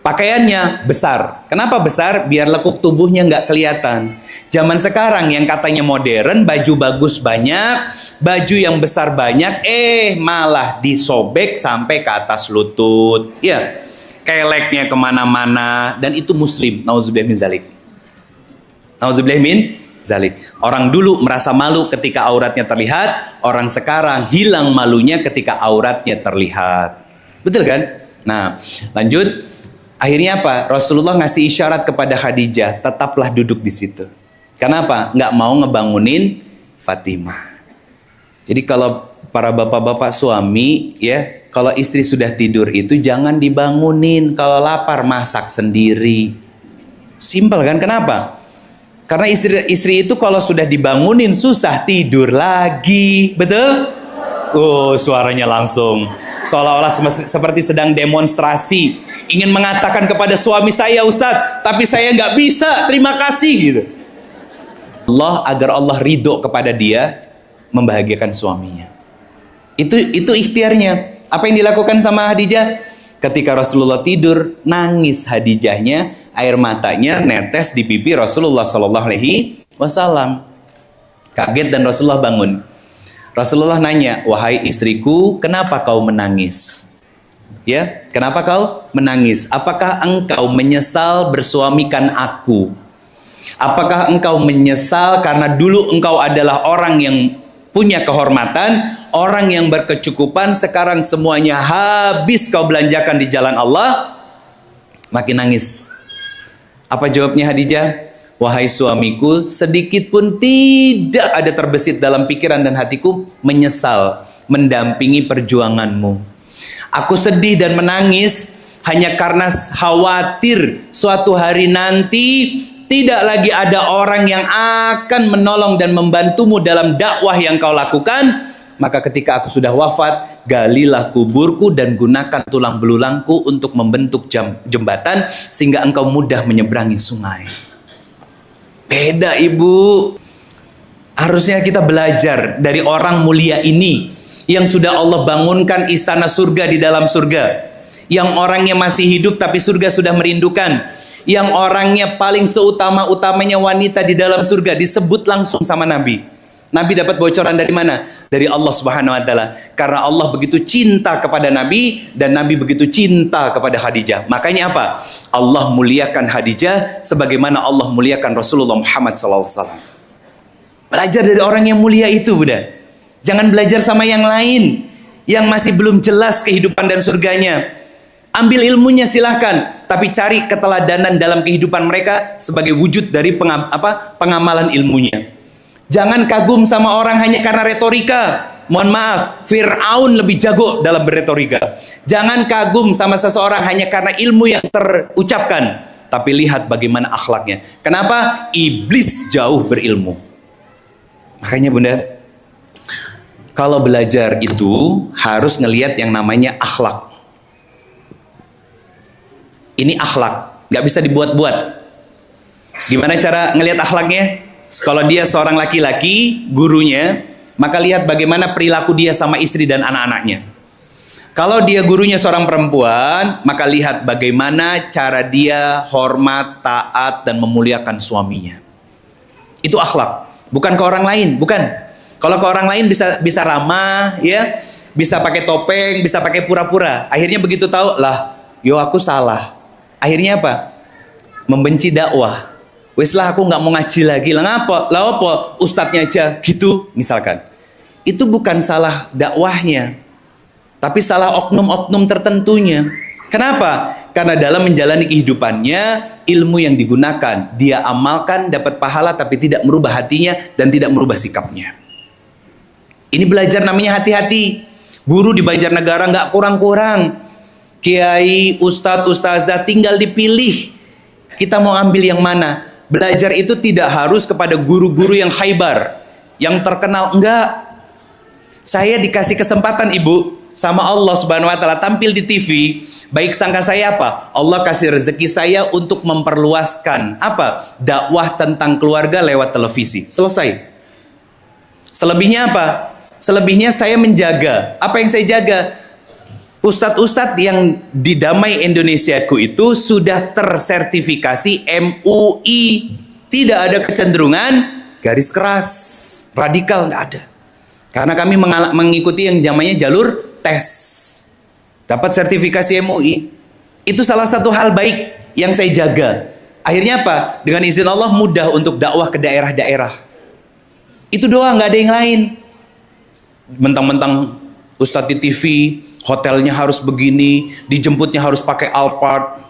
Pakaiannya besar. Kenapa besar? Biar lekuk tubuhnya nggak kelihatan. Zaman sekarang yang katanya modern, baju bagus banyak, baju yang besar banyak, malah disobek sampai ke atas lutut. Ya, keleknya kemana-mana. Dan itu muslim. Nauzubillah min zalik. Nauzubillah min zalik. Orang dulu merasa malu ketika auratnya terlihat, orang sekarang hilang malunya ketika auratnya terlihat. Betul kan? Nah, lanjut. Akhirnya apa? Rasulullah ngasih isyarat kepada Khadijah, tetaplah duduk di situ. Kenapa? Nggak mau ngebangunin Fatimah. Jadi kalau para bapak-bapak suami, ya, kalau istri sudah tidur itu jangan dibangunin. Kalau lapar masak sendiri. Simpel kan? Kenapa? Karena istri itu kalau sudah dibangunin susah tidur lagi, betul? Oh, suaranya langsung seolah-olah seperti sedang demonstrasi, ingin mengatakan kepada suami saya, Ustadz, tapi saya nggak bisa, terima kasih gitu. Agar Allah ridho kepada dia, membahagiakan suaminya. Itu ikhtiarnya. Apa yang dilakukan sama Khadijah? Ketika Rasulullah tidur, nangis Khadijahnya, air matanya netes di pipi Rasulullah Sallallahu Alaihi Wasallam. Kaget dan Rasulullah bangun. Rasulullah nanya, wahai istriku, kenapa kau menangis? Ya, kenapa kau menangis? Apakah engkau menyesal bersuamikan aku? Apakah engkau menyesal karena dulu engkau adalah orang yang punya kehormatan, orang yang berkecukupan, sekarang semuanya habis kau belanjakan di jalan Allah? Makin nangis. Apa jawabnya Khadijah? Wahai suamiku, sedikit pun tidak ada terbesit dalam pikiran dan hatiku menyesal mendampingi perjuanganmu. Aku sedih dan menangis hanya karena khawatir suatu hari nanti tidak lagi ada orang yang akan menolong dan membantumu dalam dakwah yang kau lakukan. Maka ketika aku sudah wafat, galilah kuburku dan gunakan tulang belulangku untuk membentuk jembatan sehingga engkau mudah menyeberangi sungai. Beda ibu. Harusnya kita belajar dari orang mulia ini yang sudah Allah bangunkan istana surga di dalam surga, yang orangnya masih hidup tapi surga sudah merindukan, yang orangnya paling seutama-utamanya wanita di dalam surga disebut langsung sama Nabi. Nabi dapat bocoran dari mana? Dari Allah Subhanahu wa taala. Karena Allah begitu cinta kepada Nabi dan Nabi begitu cinta kepada Khadijah. Makanya apa? Allah muliakan Khadijah sebagaimana Allah muliakan Rasulullah Muhammad SAW. Belajar dari orang yang mulia itu, Bunda. Jangan belajar sama yang lain yang masih belum jelas kehidupan dan surganya. Ambil ilmunya silahkan, tapi cari keteladanan dalam kehidupan mereka sebagai wujud dari pengamalan ilmunya. Jangan kagum sama orang hanya karena retorika. Mohon maaf, Fir'aun lebih jago dalam berretorika. Jangan kagum sama seseorang hanya karena ilmu yang terucapkan, tapi lihat bagaimana akhlaknya. Kenapa? Iblis jauh berilmu. Makanya Bunda, kalau belajar itu harus ngelihat yang namanya akhlak. Ini akhlak, nggak bisa dibuat-buat. Gimana cara ngelihat akhlaknya? Kalau dia seorang laki-laki, gurunya, maka lihat bagaimana perilaku dia sama istri dan anak-anaknya. Kalau dia gurunya seorang perempuan, maka lihat bagaimana cara dia hormat, taat, dan memuliakan suaminya. Itu akhlak, bukan ke orang lain, bukan. Kalau ke orang lain bisa ramah, ya, bisa pakai topeng, bisa pakai pura-pura. Akhirnya begitu tahu, lah, yo aku salah. Akhirnya apa? Membenci dakwah. Wes lah, aku nggak mau ngaji lagi. Lah ngapa? Lah apa? Ustadznya aja gitu, misalkan. Itu bukan salah dakwahnya, tapi salah oknum-oknum tertentunya. Kenapa? Karena dalam menjalani kehidupannya, ilmu yang digunakan, dia amalkan, dapat pahala, tapi tidak merubah hatinya dan tidak merubah sikapnya. Ini belajar namanya hati-hati. Guru di Banjarnegara nggak kurang-kurang. Kiai, ustadz, ustazah tinggal dipilih. Kita mau ambil yang mana? Belajar itu tidak harus kepada guru-guru yang khaybar, yang terkenal. Enggak. Saya dikasih kesempatan ibu sama Allah Subhanahu wa taala tampil di TV. Baik sangka saya apa? Allah kasih rezeki saya untuk memperluaskan apa? Dakwah tentang keluarga lewat televisi. Selesai. Selebihnya apa? Selebihnya saya menjaga. Apa yang saya jaga? Ustadz-ustadz yang di Damai Indonesiaku itu sudah tersertifikasi MUI. Tidak ada kecenderungan garis keras, radikal, nggak ada. Karena kami mengikuti yang namanya jalur tes. Dapat sertifikasi MUI. Itu salah satu hal baik yang saya jaga. Akhirnya apa? Dengan izin Allah mudah untuk dakwah ke daerah-daerah. Itu doang, nggak ada yang lain. Mentang-mentang Ustadz di TV, hotelnya harus begini, dijemputnya harus pakai Alphard.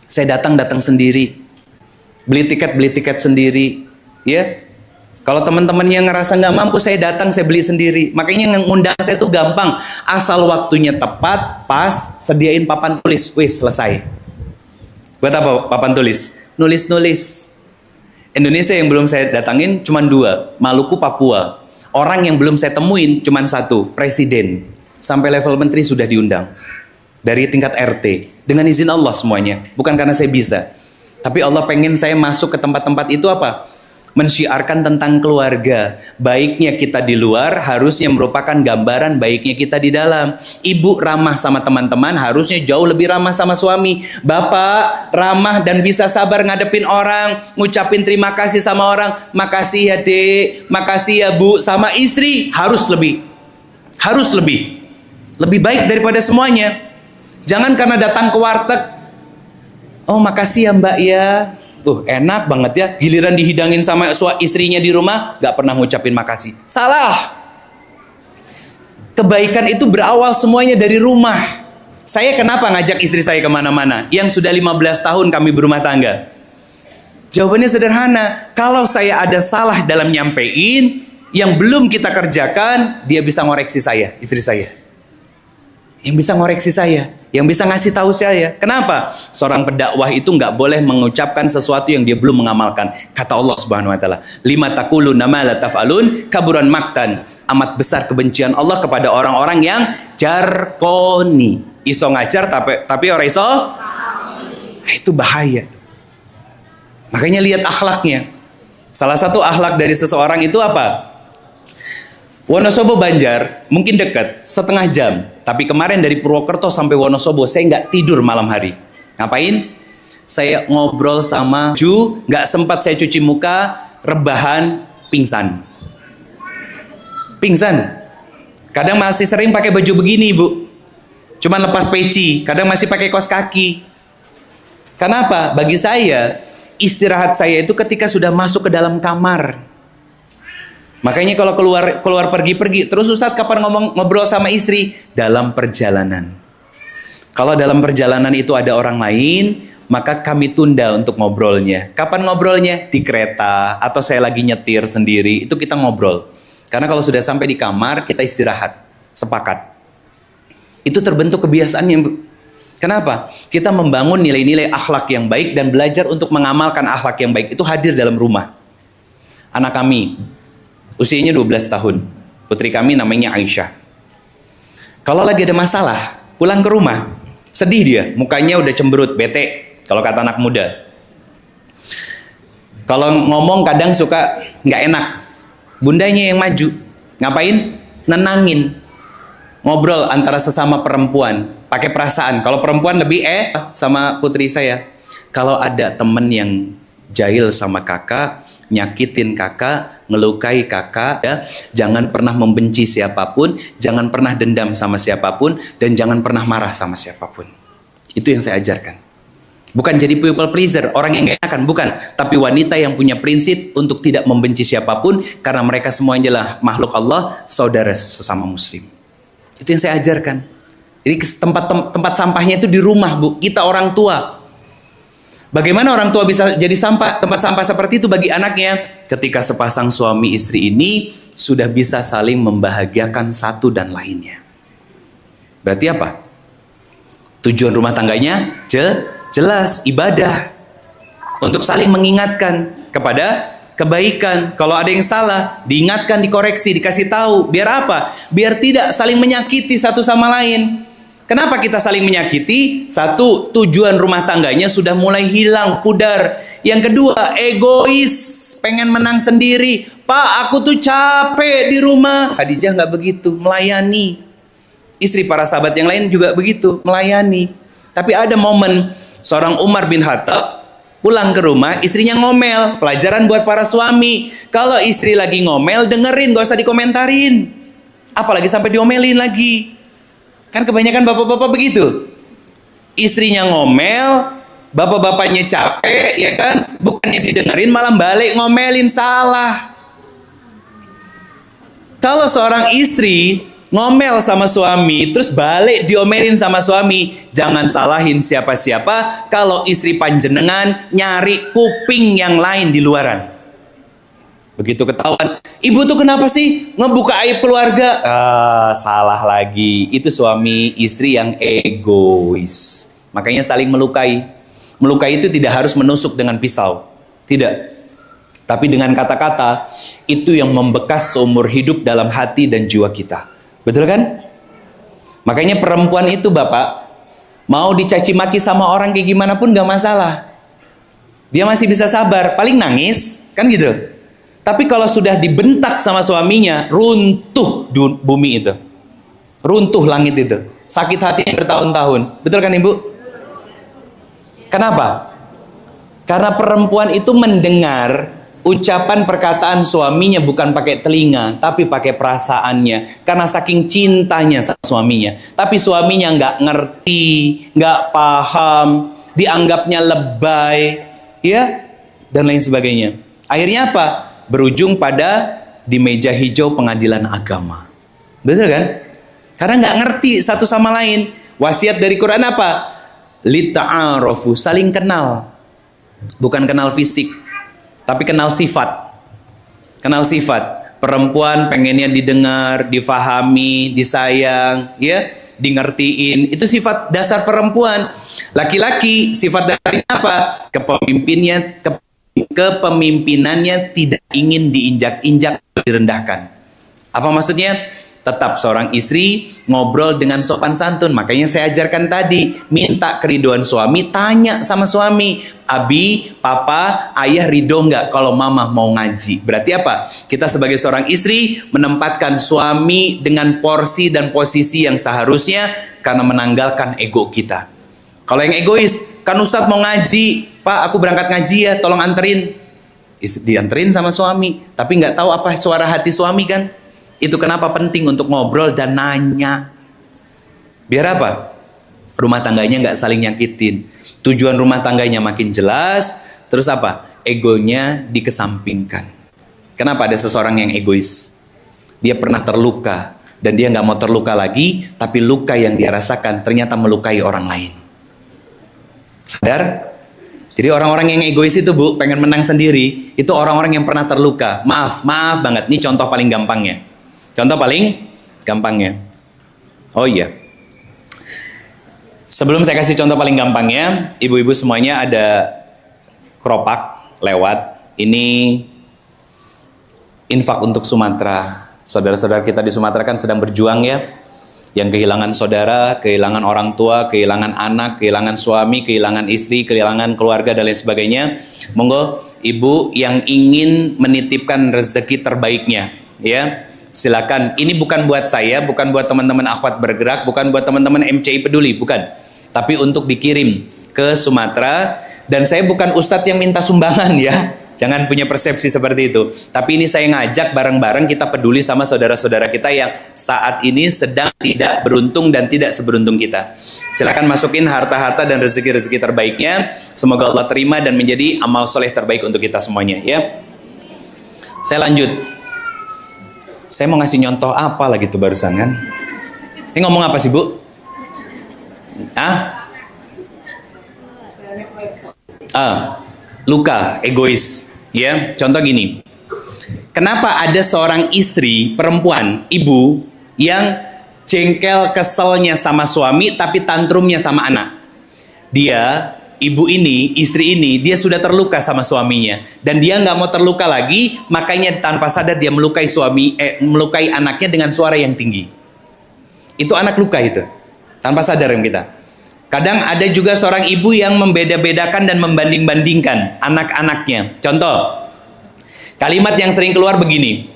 Saya datang sendiri, beli tiket sendiri, ya. Kalau teman-temannya ngerasa nggak mampu, saya datang, saya beli sendiri. Makanya ngundang saya itu gampang, asal waktunya tepat, pas, sediain papan tulis, wis selesai. Buat apa papan tulis? Nulis-nulis. Indonesia yang belum saya datangin cuma 2, Maluku, Papua. Orang yang belum saya temuin cuma 1, presiden. Sampai level menteri sudah diundang. Dari tingkat RT. Dengan izin Allah semuanya. Bukan karena saya bisa. Tapi Allah pengen saya masuk ke tempat-tempat itu apa? Mensyiarkan tentang keluarga. Baiknya kita di luar harusnya merupakan gambaran baiknya kita di dalam. Ibu ramah sama teman-teman harusnya jauh lebih ramah sama suami. Bapak ramah dan bisa sabar ngadepin orang, ngucapin terima kasih sama orang. Makasih ya dek, makasih ya bu. Sama istri harus lebih. Harus lebih. Lebih baik daripada semuanya. Jangan karena datang ke warteg, oh makasih ya mbak ya, enak banget ya. Giliran dihidangin sama istrinya di rumah, gak pernah ngucapin makasih. Salah. Kebaikan itu berawal semuanya dari rumah. Saya kenapa ngajak istri saya kemana-mana? Yang sudah 15 tahun kami berumah tangga. Jawabannya sederhana. Kalau saya ada salah dalam nyampein, yang belum kita kerjakan, dia bisa ngoreksi saya, istri saya. Yang bisa ngoreksi saya, yang bisa ngasih tahu saya. Kenapa? Seorang pendakwah itu nggak boleh mengucapkan sesuatu yang dia belum mengamalkan. Kata Allah Subhanahu wa taala, "Lima taquluna ma la taf'alun kaburan maktan." Amat besar kebencian Allah kepada orang-orang yang jarkoni. Iso ngajar tapi orang iso. Itu bahaya. Makanya lihat akhlaknya. Salah satu akhlak dari seseorang itu apa? Wonosobo Banjar mungkin dekat, setengah jam. Tapi kemarin dari Purwokerto sampai Wonosobo saya nggak tidur malam hari. Ngapain? Saya ngobrol sama Ju, nggak sempat saya cuci muka, rebahan, pingsan. Pingsan. Kadang masih sering pakai baju begini, Bu. Cuman lepas peci, kadang masih pakai kaos kaki. Kenapa? Bagi saya, istirahat saya itu ketika sudah masuk ke dalam kamar. Makanya kalau keluar pergi-pergi, terus Ustadz kapan ngobrol sama istri? Dalam perjalanan. Kalau dalam perjalanan itu ada orang lain, maka kami tunda untuk ngobrolnya. Kapan ngobrolnya? Di kereta, atau saya lagi nyetir sendiri, itu kita ngobrol. Karena kalau sudah sampai di kamar, kita istirahat. Sepakat. Itu terbentuk kebiasaannya. Kenapa? Kita membangun nilai-nilai akhlak yang baik dan belajar untuk mengamalkan akhlak yang baik itu hadir dalam rumah. Anak kami usianya 12 tahun. Putri kami namanya Aisyah. Kalau lagi ada masalah, pulang ke rumah, sedih dia, mukanya udah cemberut, bete, kalau kata anak muda. Kalau ngomong kadang suka nggak enak. Bundanya yang maju. Ngapain? Nenangin. Ngobrol antara sesama perempuan, pakai perasaan. Kalau perempuan lebih sama putri saya. Kalau ada temen yang jahil sama kakak, nyakitin kakak, ngelukai kakak, ya, jangan pernah membenci siapapun, jangan pernah dendam sama siapapun, dan jangan pernah marah sama siapapun. Itu yang saya ajarkan. Bukan jadi people pleaser, orang yang gak enakan, bukan. Tapi wanita yang punya prinsip untuk tidak membenci siapapun, karena mereka semuanya adalah makhluk Allah, saudara sesama muslim. Itu yang saya ajarkan. Jadi tempat sampahnya itu di rumah, Bu. Kita orang tua. Bagaimana orang tua bisa jadi tempat sampah seperti itu bagi anaknya? Ketika sepasang suami istri ini sudah bisa saling membahagiakan satu dan lainnya. Berarti apa? Tujuan rumah tangganya jelas, ibadah. Untuk saling mengingatkan kepada kebaikan. Kalau ada yang salah, diingatkan, dikoreksi, dikasih tahu. Biar apa? Biar tidak saling menyakiti satu sama lain. Kenapa kita saling menyakiti? Satu, tujuan rumah tangganya sudah mulai hilang, pudar. Yang kedua, egois, pengen menang sendiri. Pak, aku tuh capek di rumah. Khadijah nggak begitu, melayani. Istri para sahabat yang lain juga begitu, melayani. Tapi ada momen seorang Umar bin Khattab pulang ke rumah, istrinya ngomel. Pelajaran buat para suami. Kalau istri lagi ngomel, dengerin, gak usah dikomentarin. Apalagi sampai diomelin lagi. Kan kebanyakan bapak-bapak begitu. Istrinya ngomel, bapak-bapaknya capek, ya kan? Bukannya didengerin, malah balik ngomelin, salah. Kalau seorang istri ngomel sama suami, terus balik diomelin sama suami, jangan salahin siapa-siapa kalau istri panjenengan nyari kuping yang lain di luaran. Begitu ketahuan, ibu tuh kenapa sih ngebuka aib keluarga? Salah lagi. Itu suami istri yang egois. Makanya saling melukai. Melukai itu tidak harus menusuk dengan pisau. Tidak. Tapi dengan kata-kata, itu yang membekas seumur hidup dalam hati dan jiwa kita. Betul kan? Makanya perempuan itu Bapak, mau dicaci maki sama orang kayak gimana pun gak masalah. Dia masih bisa sabar, paling nangis, kan gitu. Tapi kalau sudah dibentak sama suaminya, runtuh bumi itu. Runtuh langit itu. Sakit hatinya bertahun-tahun. Betul kan Ibu? Kenapa? Karena perempuan itu mendengar ucapan perkataan suaminya bukan pakai telinga, tapi pakai perasaannya. Karena saking cintanya sama suaminya. Tapi suaminya nggak ngerti, nggak paham, dianggapnya lebay, ya, dan lain sebagainya. Akhirnya apa? Berujung pada di meja hijau pengadilan agama. Betul kan? Karena nggak ngerti satu sama lain. Wasiat dari Quran apa? Lita'arofu, saling kenal. Bukan kenal fisik, tapi kenal sifat. Kenal sifat. Perempuan pengennya didengar, difahami, disayang, ya, di-ngertiin. Itu sifat dasar perempuan. Laki-laki sifat dasarnya apa? Kepemimpinannya tidak ingin diinjak-injak, direndahkan. Apa maksudnya? Tetap seorang istri ngobrol dengan sopan santun. Makanya saya ajarkan tadi, minta keriduan suami, tanya sama suami, Abi, Papa, Ayah ridho nggak kalau Mama mau ngaji? Berarti apa? Kita sebagai seorang istri menempatkan suami dengan porsi dan posisi yang seharusnya, karena menanggalkan ego kita. Kalau yang egois, kan Ustadz mau ngaji, Pak aku berangkat ngaji ya, tolong anterin. Dianterin sama suami, tapi nggak tahu apa suara hati suami kan? Itu kenapa penting untuk ngobrol dan nanya. Biar apa? Rumah tangganya nggak saling nyakitin. Tujuan rumah tangganya makin jelas. Terus apa? Egonya dikesampingkan. Kenapa ada seseorang yang egois? Dia pernah terluka dan dia nggak mau terluka lagi, tapi luka yang dia rasakan ternyata melukai orang lain. Sadar? Jadi orang-orang yang egois itu Bu, pengen menang sendiri, itu orang-orang yang pernah terluka. Maaf banget. Ini contoh paling gampangnya. Contoh paling gampangnya. Oh iya. Sebelum saya kasih contoh paling gampangnya, ibu-ibu semuanya ada keropak lewat. Ini infak untuk Sumatera. Saudara-saudara kita di Sumatera kan sedang berjuang ya. Yang kehilangan saudara, kehilangan orang tua, kehilangan anak, kehilangan suami, kehilangan istri, kehilangan keluarga dan lain sebagainya. Monggo ibu yang ingin menitipkan rezeki terbaiknya, ya. Silakan. Ini bukan buat saya, bukan buat teman-teman akhwat bergerak, bukan buat teman-teman MCI peduli, bukan. Tapi untuk dikirim ke Sumatera. Dan saya bukan ustadz yang minta sumbangan ya. Jangan punya persepsi seperti itu. Tapi ini saya ngajak bareng-bareng kita peduli sama saudara-saudara kita yang saat ini sedang tidak beruntung dan tidak seberuntung kita. Silakan masukin harta-harta dan rezeki-rezeki terbaiknya. Semoga Allah terima dan menjadi amal soleh terbaik untuk kita semuanya ya. Saya lanjut. Saya mau ngasih nyontoh apa lagi tuh barusan kan? Ini ngomong apa sih Bu? Luka, egois. Ya, contoh gini. Kenapa ada seorang istri, perempuan, ibu yang jengkel keselnya sama suami tapi tantrumnya sama anak? Dia, ibu ini, istri ini, dia sudah terluka sama suaminya dan dia nggak mau terluka lagi, makanya tanpa sadar dia melukai anaknya dengan suara yang tinggi. Itu anak luka itu, tanpa sadar yang kita. Kadang ada juga seorang ibu yang membeda-bedakan dan membanding-bandingkan anak-anaknya. Contoh, kalimat yang sering keluar begini,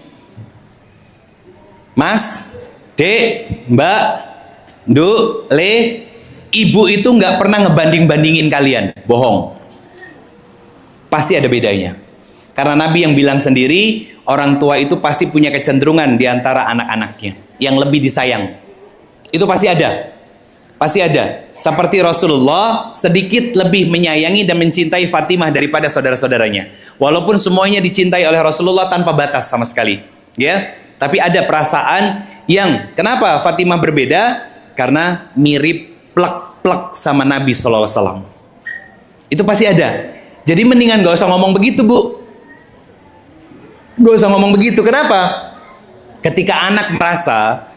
Mas, Dek, Mbak, Nduk, Le, ibu itu nggak pernah ngebanding-bandingin kalian. Bohong. Pasti ada bedanya. Karena Nabi yang bilang sendiri, orang tua itu pasti punya kecenderungan di antara anak-anaknya yang lebih disayang. Itu pasti ada. Pasti ada. Seperti Rasulullah sedikit lebih menyayangi dan mencintai Fatimah daripada saudara-saudaranya. Walaupun semuanya dicintai oleh Rasulullah tanpa batas sama sekali. Ya, tapi ada perasaan yang kenapa Fatimah berbeda? Karena mirip plek-plek sama Nabi SAW. Itu pasti ada. Jadi mendingan gak usah ngomong begitu Bu. Gak usah ngomong begitu. Kenapa? Ketika anak merasa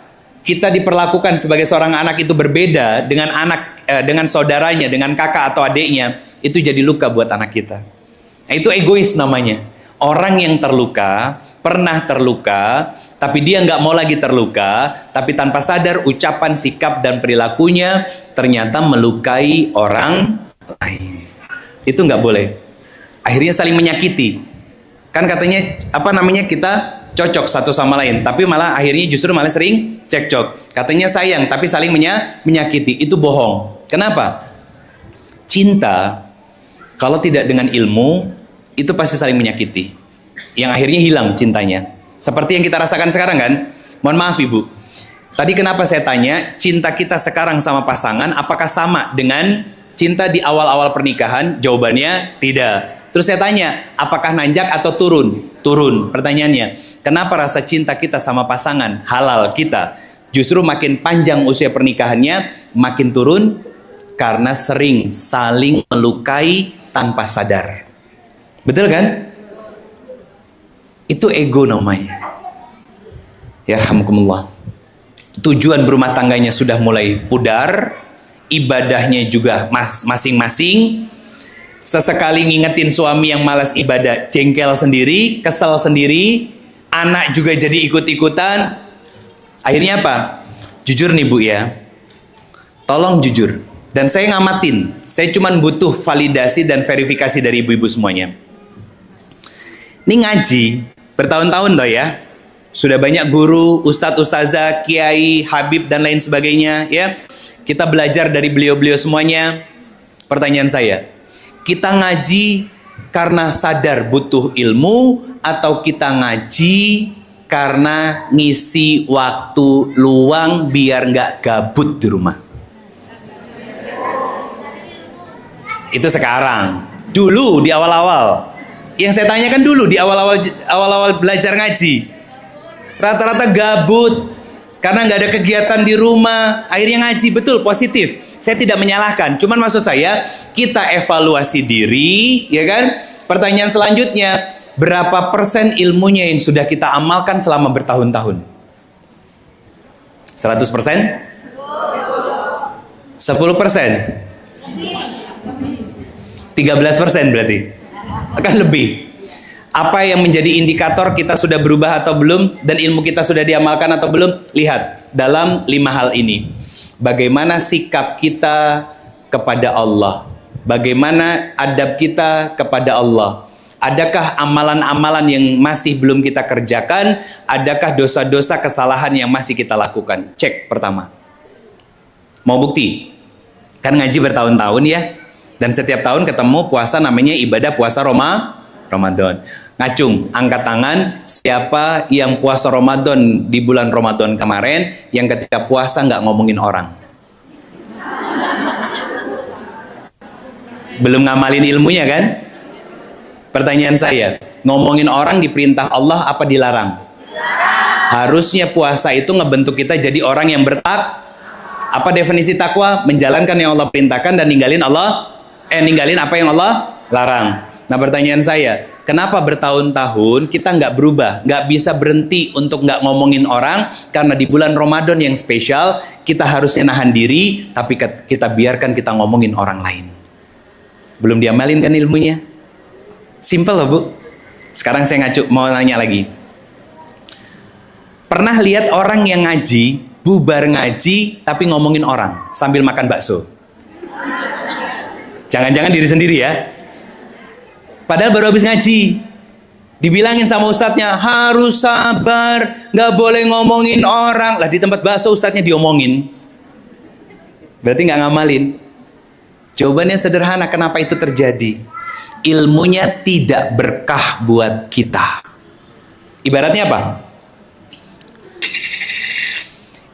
kita diperlakukan sebagai seorang anak itu berbeda dengan dengan saudaranya, dengan kakak atau adiknya, itu jadi luka buat anak kita. Nah, itu egois namanya. Orang yang terluka, pernah terluka, tapi dia nggak mau lagi terluka, tapi tanpa sadar ucapan, sikap, dan perilakunya ternyata melukai orang lain. Itu nggak boleh. Akhirnya saling menyakiti. Kan katanya, kita cocok satu sama lain, tapi malah akhirnya justru malah sering cekcok. Katanya sayang, tapi saling menyakiti. Itu bohong. Kenapa? Cinta, kalau tidak dengan ilmu, itu pasti saling menyakiti, yang akhirnya hilang cintanya. Seperti yang kita rasakan sekarang kan. Mohon maaf Ibu, tadi kenapa saya tanya cinta kita sekarang sama pasangan apakah sama dengan cinta di awal-awal pernikahan? Jawabannya tidak. Terus saya tanya, apakah nanjak atau turun? Turun. Pertanyaannya, kenapa rasa cinta kita sama pasangan halal kita justru makin panjang usia pernikahannya makin turun? Karena sering saling melukai tanpa sadar. Betul kan? Itu ego namanya. Ya rahmukumullah. Tujuan berumah tangganya sudah mulai pudar, ibadahnya juga masing-masing. Sesekali ngingetin suami yang malas ibadah, jengkel sendiri, kesel sendiri, anak juga jadi ikut-ikutan. Akhirnya apa? Jujur nih Bu ya. Tolong jujur. Dan saya ngamatin. Saya cuma butuh validasi dan verifikasi dari ibu-ibu semuanya. Ini ngaji bertahun-tahun loh ya. Sudah banyak guru, ustadz, ustazah, kiai, habib dan lain sebagainya ya. Kita belajar dari beliau-beliau semuanya. Pertanyaan saya, kita ngaji karena sadar butuh ilmu atau kita ngaji karena ngisi waktu luang biar nggak gabut di rumah? Itu sekarang. Dulu di awal-awal. Yang saya tanyakan dulu di awal-awal belajar ngaji, rata-rata gabut karena nggak ada kegiatan di rumah, akhirnya ngaji. Betul, positif. Saya tidak menyalahkan. Cuman maksud saya kita evaluasi diri, ya kan? Pertanyaan selanjutnya, berapa persen ilmunya yang sudah kita amalkan selama bertahun-tahun? 100%? 10%? 13% berarti? Akan lebih. Apa yang menjadi indikator kita sudah berubah atau belum dan ilmu kita sudah diamalkan atau belum? Lihat dalam 5 hal ini. Bagaimana sikap kita kepada Allah? Bagaimana adab kita kepada Allah? Adakah amalan-amalan yang masih belum kita kerjakan? Adakah dosa-dosa kesalahan yang masih kita lakukan? Cek pertama. Mau bukti? Kan ngaji bertahun-tahun ya. Dan setiap tahun ketemu puasa namanya ibadah puasa Ramadan. Ngacung, angkat tangan siapa yang puasa Ramadan di bulan Ramadan kemarin yang ketika puasa nggak ngomongin orang. Belum ngamalin ilmunya kan? Pertanyaan saya, ngomongin orang diperintah Allah apa dilarang? Harusnya puasa itu ngebentuk kita jadi orang yang Apa definisi takwa? Menjalankan yang Allah perintahkan dan ninggalin apa yang Allah larang. Nah pertanyaan saya, kenapa bertahun-tahun kita nggak berubah, nggak bisa berhenti untuk nggak ngomongin orang? Karena di bulan Ramadan yang spesial, kita harusnya nahan diri, tapi kita biarkan kita ngomongin orang lain. Belum diamalin kan ilmunya? Simple loh Bu. Sekarang saya mau nanya lagi. Pernah lihat orang yang ngaji, bubar ngaji, tapi ngomongin orang sambil makan bakso? Jangan-jangan diri sendiri ya. Padahal baru habis ngaji. Dibilangin sama ustadznya, harus sabar, nggak boleh ngomongin orang. Lah di tempat bakso ustadznya diomongin. Berarti nggak ngamalin. Jawabannya sederhana, kenapa itu terjadi? Ilmunya tidak berkah buat kita. Ibaratnya apa?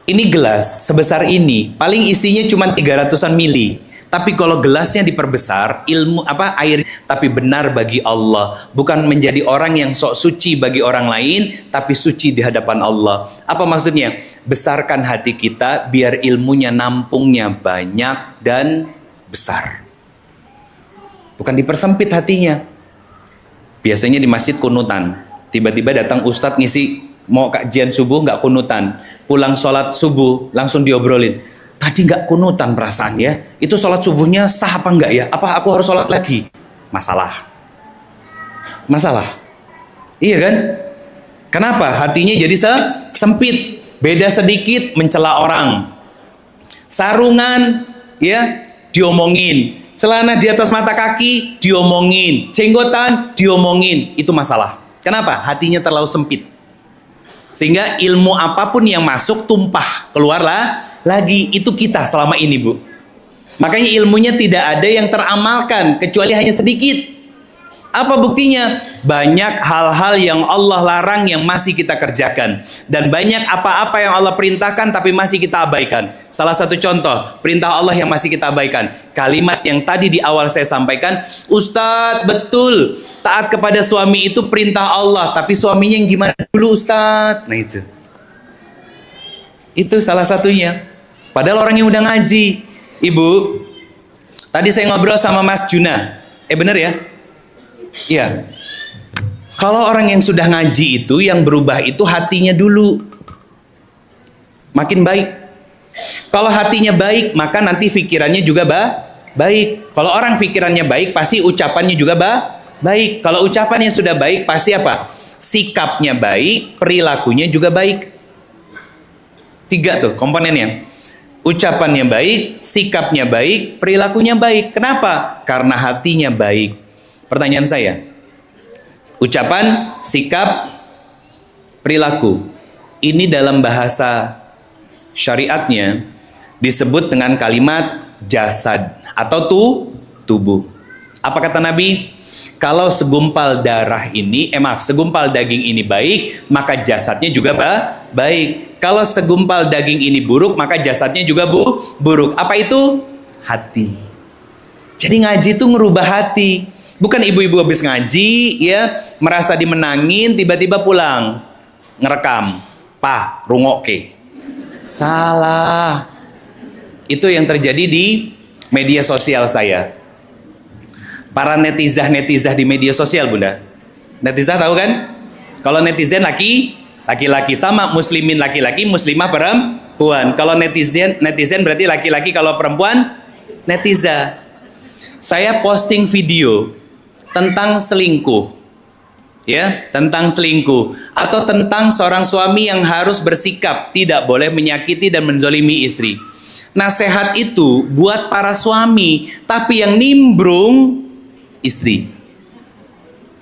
Ini gelas sebesar ini, paling isinya cuma 300-an mili. Tapi kalau gelasnya diperbesar, air tapi benar bagi Allah, bukan menjadi orang yang sok suci bagi orang lain, tapi suci di hadapan Allah. Apa maksudnya? Besarkan hati kita biar ilmunya nampungnya banyak dan besar. Bukan dipersempit hatinya. Biasanya di masjid kunutan, tiba-tiba datang ustadz ngisi mau kajian subuh nggak kunutan, pulang sholat subuh langsung diobrolin. Tadi nggak kunutan perasaan ya, itu sholat subuhnya sah apa enggak ya? Apa aku harus sholat lagi? Masalah. Iya kan? Kenapa? Hatinya jadi sempit. Beda sedikit mencela orang. Sarungan ya diomongin. Celana di atas mata kaki diomongin. Jenggotan diomongin. Itu masalah. Kenapa? Hatinya terlalu sempit. Sehingga ilmu apapun yang masuk tumpah. Keluarlah lagi. Itu kita selama ini, Bu. Makanya ilmunya tidak ada yang teramalkan. Kecuali hanya sedikit. Apa buktinya? Banyak hal-hal yang Allah larang yang masih kita kerjakan. Dan banyak apa-apa yang Allah perintahkan tapi masih kita abaikan. Salah satu contoh, perintah Allah yang masih kita abaikan. Kalimat yang tadi di awal saya sampaikan, Ustadz betul, taat kepada suami itu perintah Allah. Tapi suaminya yang gimana dulu Ustadz? Nah itu. Itu salah satunya. Padahal orang yang udah ngaji. Ibu, tadi saya ngobrol sama Mas Juna. Bener ya? Iya. Kalau orang yang sudah ngaji itu, yang berubah itu hatinya dulu. Makin baik. Kalau hatinya baik, maka nanti pikirannya juga baik. Kalau orang pikirannya baik, pasti ucapannya juga baik. Kalau ucapannya sudah baik, pasti apa? Sikapnya baik, perilakunya juga baik. 3 tuh komponennya. Ucapannya baik, sikapnya baik, perilakunya baik. Kenapa? Karena hatinya baik. Pertanyaan saya, ucapan, sikap, perilaku, ini dalam bahasa syariatnya disebut dengan kalimat jasad atau tubuh. Apa kata Nabi? Kalau segumpal darah ini, segumpal daging ini baik, maka jasadnya juga baik. Kalau segumpal daging ini buruk, maka jasadnya juga buruk. Apa itu? Hati. Jadi ngaji itu ngerubah hati. Bukan ibu-ibu habis ngaji ya merasa dimenangin tiba-tiba pulang ngerekam, "Pah, rungokke." Salah. Itu yang terjadi di media sosial saya. Para netizen di media sosial, Bunda. Netizen tahu kan? Kalau netizen laki-laki sama muslimin laki-laki, muslimah perempuan. Kalau netizen berarti laki-laki, kalau perempuan netizen. Saya posting video tentang selingkuh, ya, tentang selingkuh, atau tentang seorang suami yang harus bersikap tidak boleh menyakiti dan menzolimi istri. Nasihat itu buat para suami, tapi yang nimbrung istri.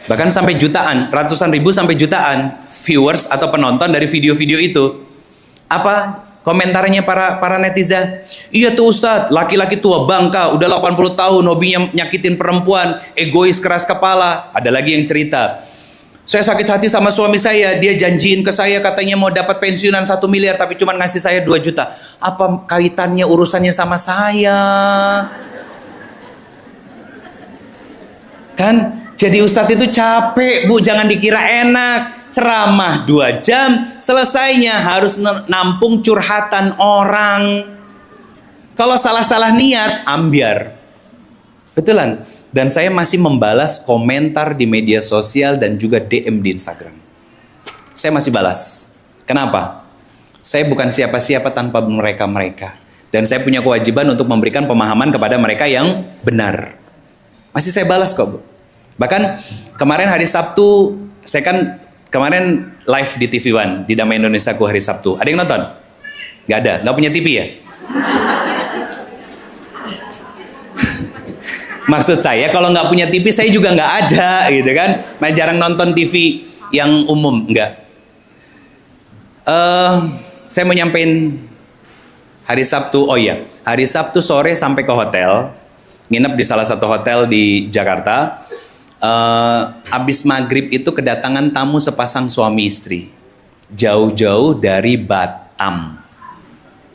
Bahkan sampai jutaan, ratusan ribu sampai jutaan viewers atau penonton dari video-video itu. Apa komentarnya para netizen? Iya tuh Ustadz, laki-laki tua bangka, udah 80 tahun, hobinya nyakitin perempuan, egois, keras kepala. Ada lagi yang cerita, saya sakit hati sama suami saya, dia janjiin ke saya katanya mau dapat pensiunan 1 miliar, tapi cuma ngasih saya 2 juta. Apa kaitannya urusannya sama saya? Kan? Jadi Ustadz itu capek, Bu, jangan dikira enak. Ceramah 2 jam, selesainya harus nampung curhatan orang. Kalau salah-salah niat, ambiar. Betulan. Dan saya masih membalas komentar di media sosial dan juga DM di Instagram. Saya masih balas. Kenapa? Saya bukan siapa-siapa tanpa mereka-mereka. Dan saya punya kewajiban untuk memberikan pemahaman kepada mereka yang benar. Masih saya balas kok, Bu. Bahkan kemarin hari Sabtu, saya kan kemarin live di TV One di Damai Indonesiaku hari Sabtu. Ada yang nonton? Gak ada, gak punya TV ya? Maksud saya kalau nggak punya TV saya juga nggak ada gitu kan. Nah, jarang nonton TV yang umum, nggak. Saya mau nyampein hari Sabtu. Oh iya, hari Sabtu sore sampai ke hotel, nginep di salah satu hotel di Jakarta. Abis maghrib itu kedatangan tamu sepasang suami istri, jauh-jauh dari Batam,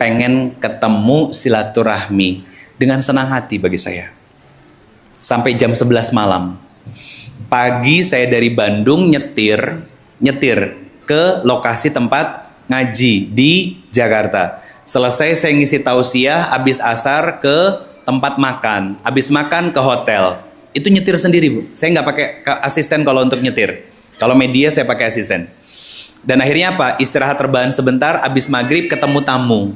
pengen ketemu silaturahmi dengan senang hati bagi saya. Sampai jam 11 malam. Pagi saya dari Bandung nyetir ke lokasi tempat ngaji di Jakarta. Selesai saya ngisi tausiah, habis asar ke tempat makan, habis makan ke hotel. Itu nyetir sendiri, Bu. Saya nggak pakai asisten kalau untuk nyetir. Kalau media saya pakai asisten. Dan akhirnya apa? Istirahat rebahan sebentar, habis maghrib ketemu tamu.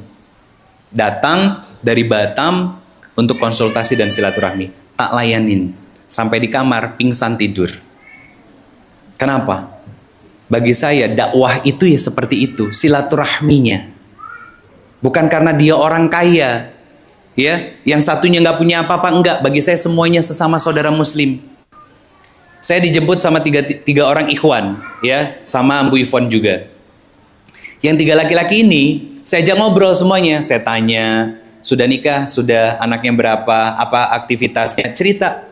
Datang dari Batam untuk konsultasi dan silaturahmi. Tak layanin. Sampai di kamar pingsan tidur. Kenapa? Bagi saya dakwah itu ya seperti itu, silaturahminya. Bukan karena dia orang kaya, ya, yang satunya nggak punya apa-apa, enggak. Bagi saya semuanya sesama saudara muslim. Saya dijemput sama tiga orang ikhwan, ya, sama Bu Ivon juga. Yang 3 laki-laki ini, saya ajak ngobrol semuanya. Saya tanya, sudah nikah, sudah, anaknya berapa, apa aktivitasnya, cerita.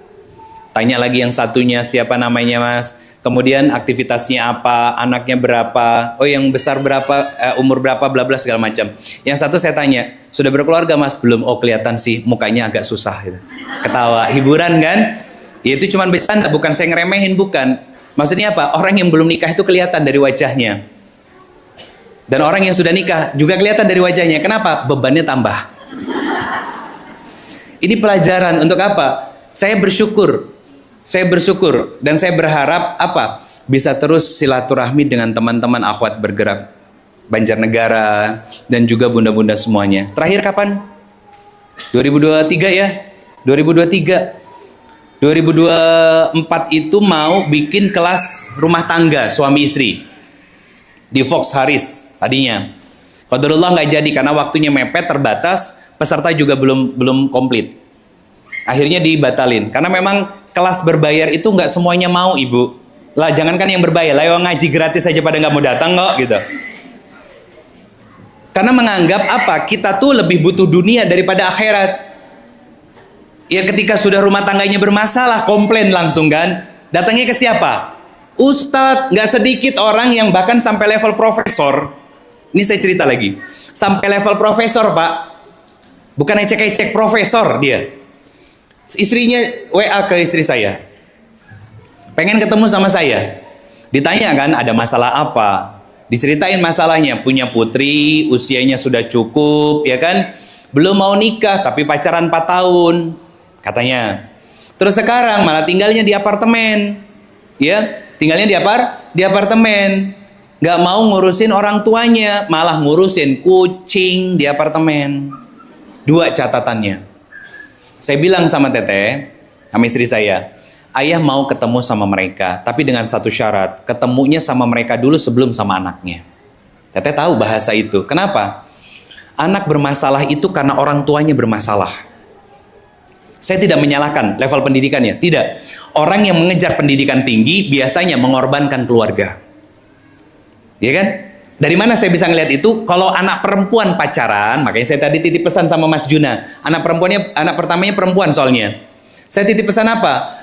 Tanya lagi yang satunya, siapa namanya mas, kemudian aktivitasnya apa, anaknya berapa, oh yang besar berapa, umur berapa, bla bla segala macam. Yang satu saya tanya, sudah berkeluarga mas? Belum. Oh kelihatan sih, mukanya agak susah gitu. Ketawa, hiburan kan? Ya itu cuma bercanda, bukan saya ngeremehin, bukan. Maksudnya apa? Orang yang belum nikah itu kelihatan dari wajahnya. Dan orang yang sudah nikah juga kelihatan dari wajahnya. Kenapa? Bebannya tambah. Ini pelajaran untuk apa? Saya bersyukur dan saya berharap apa? Bisa terus silaturahmi dengan teman-teman akhwat bergerak Banjarnegara dan juga bunda-bunda semuanya. Terakhir kapan? 2023 ya. 2024 itu mau bikin kelas rumah tangga suami istri di Fox Harris tadinya. Qadarullah nggak jadi karena waktunya mepet, terbatas, peserta juga belum komplit. Akhirnya dibatalin karena memang kelas berbayar itu nggak semuanya mau, ibu. Lah jangankan yang berbayar, lah yang ngaji gratis aja pada nggak mau datang kok gitu. Karena menganggap apa? Kita tuh lebih butuh dunia daripada akhirat. Ya ketika sudah rumah tangganya bermasalah, komplain langsung kan. Datangnya ke siapa? Ustadz. Nggak sedikit orang yang bahkan sampai level profesor. Ini saya cerita lagi. Sampai level profesor pak. Bukan ecek-ecek, profesor dia. Istrinya WA ke istri saya. Pengen ketemu sama saya. Ditanya kan ada masalah apa. Diceritain masalahnya. Punya putri, usianya sudah cukup ya kan. Belum mau nikah tapi pacaran 4 tahun. Katanya. Terus sekarang malah tinggalnya di apartemen. Ya, tinggalnya di apartemen. Gak mau ngurusin orang tuanya, malah ngurusin kucing di apartemen. 2 catatannya. Saya bilang sama Teteh, sama istri saya, ayah mau ketemu sama mereka, tapi dengan satu syarat, ketemunya sama mereka dulu sebelum sama anaknya. Teteh tahu bahasa itu. Kenapa? Anak bermasalah itu karena orang tuanya bermasalah. Saya tidak menyalahkan level pendidikannya, tidak. Orang yang mengejar pendidikan tinggi biasanya mengorbankan keluarga. Ya kan? Dari mana saya bisa ngelihat itu? Kalau anak perempuan pacaran, makanya saya tadi titip pesan sama Mas Juna. Anak pertamanya perempuan soalnya. Saya titip pesan apa?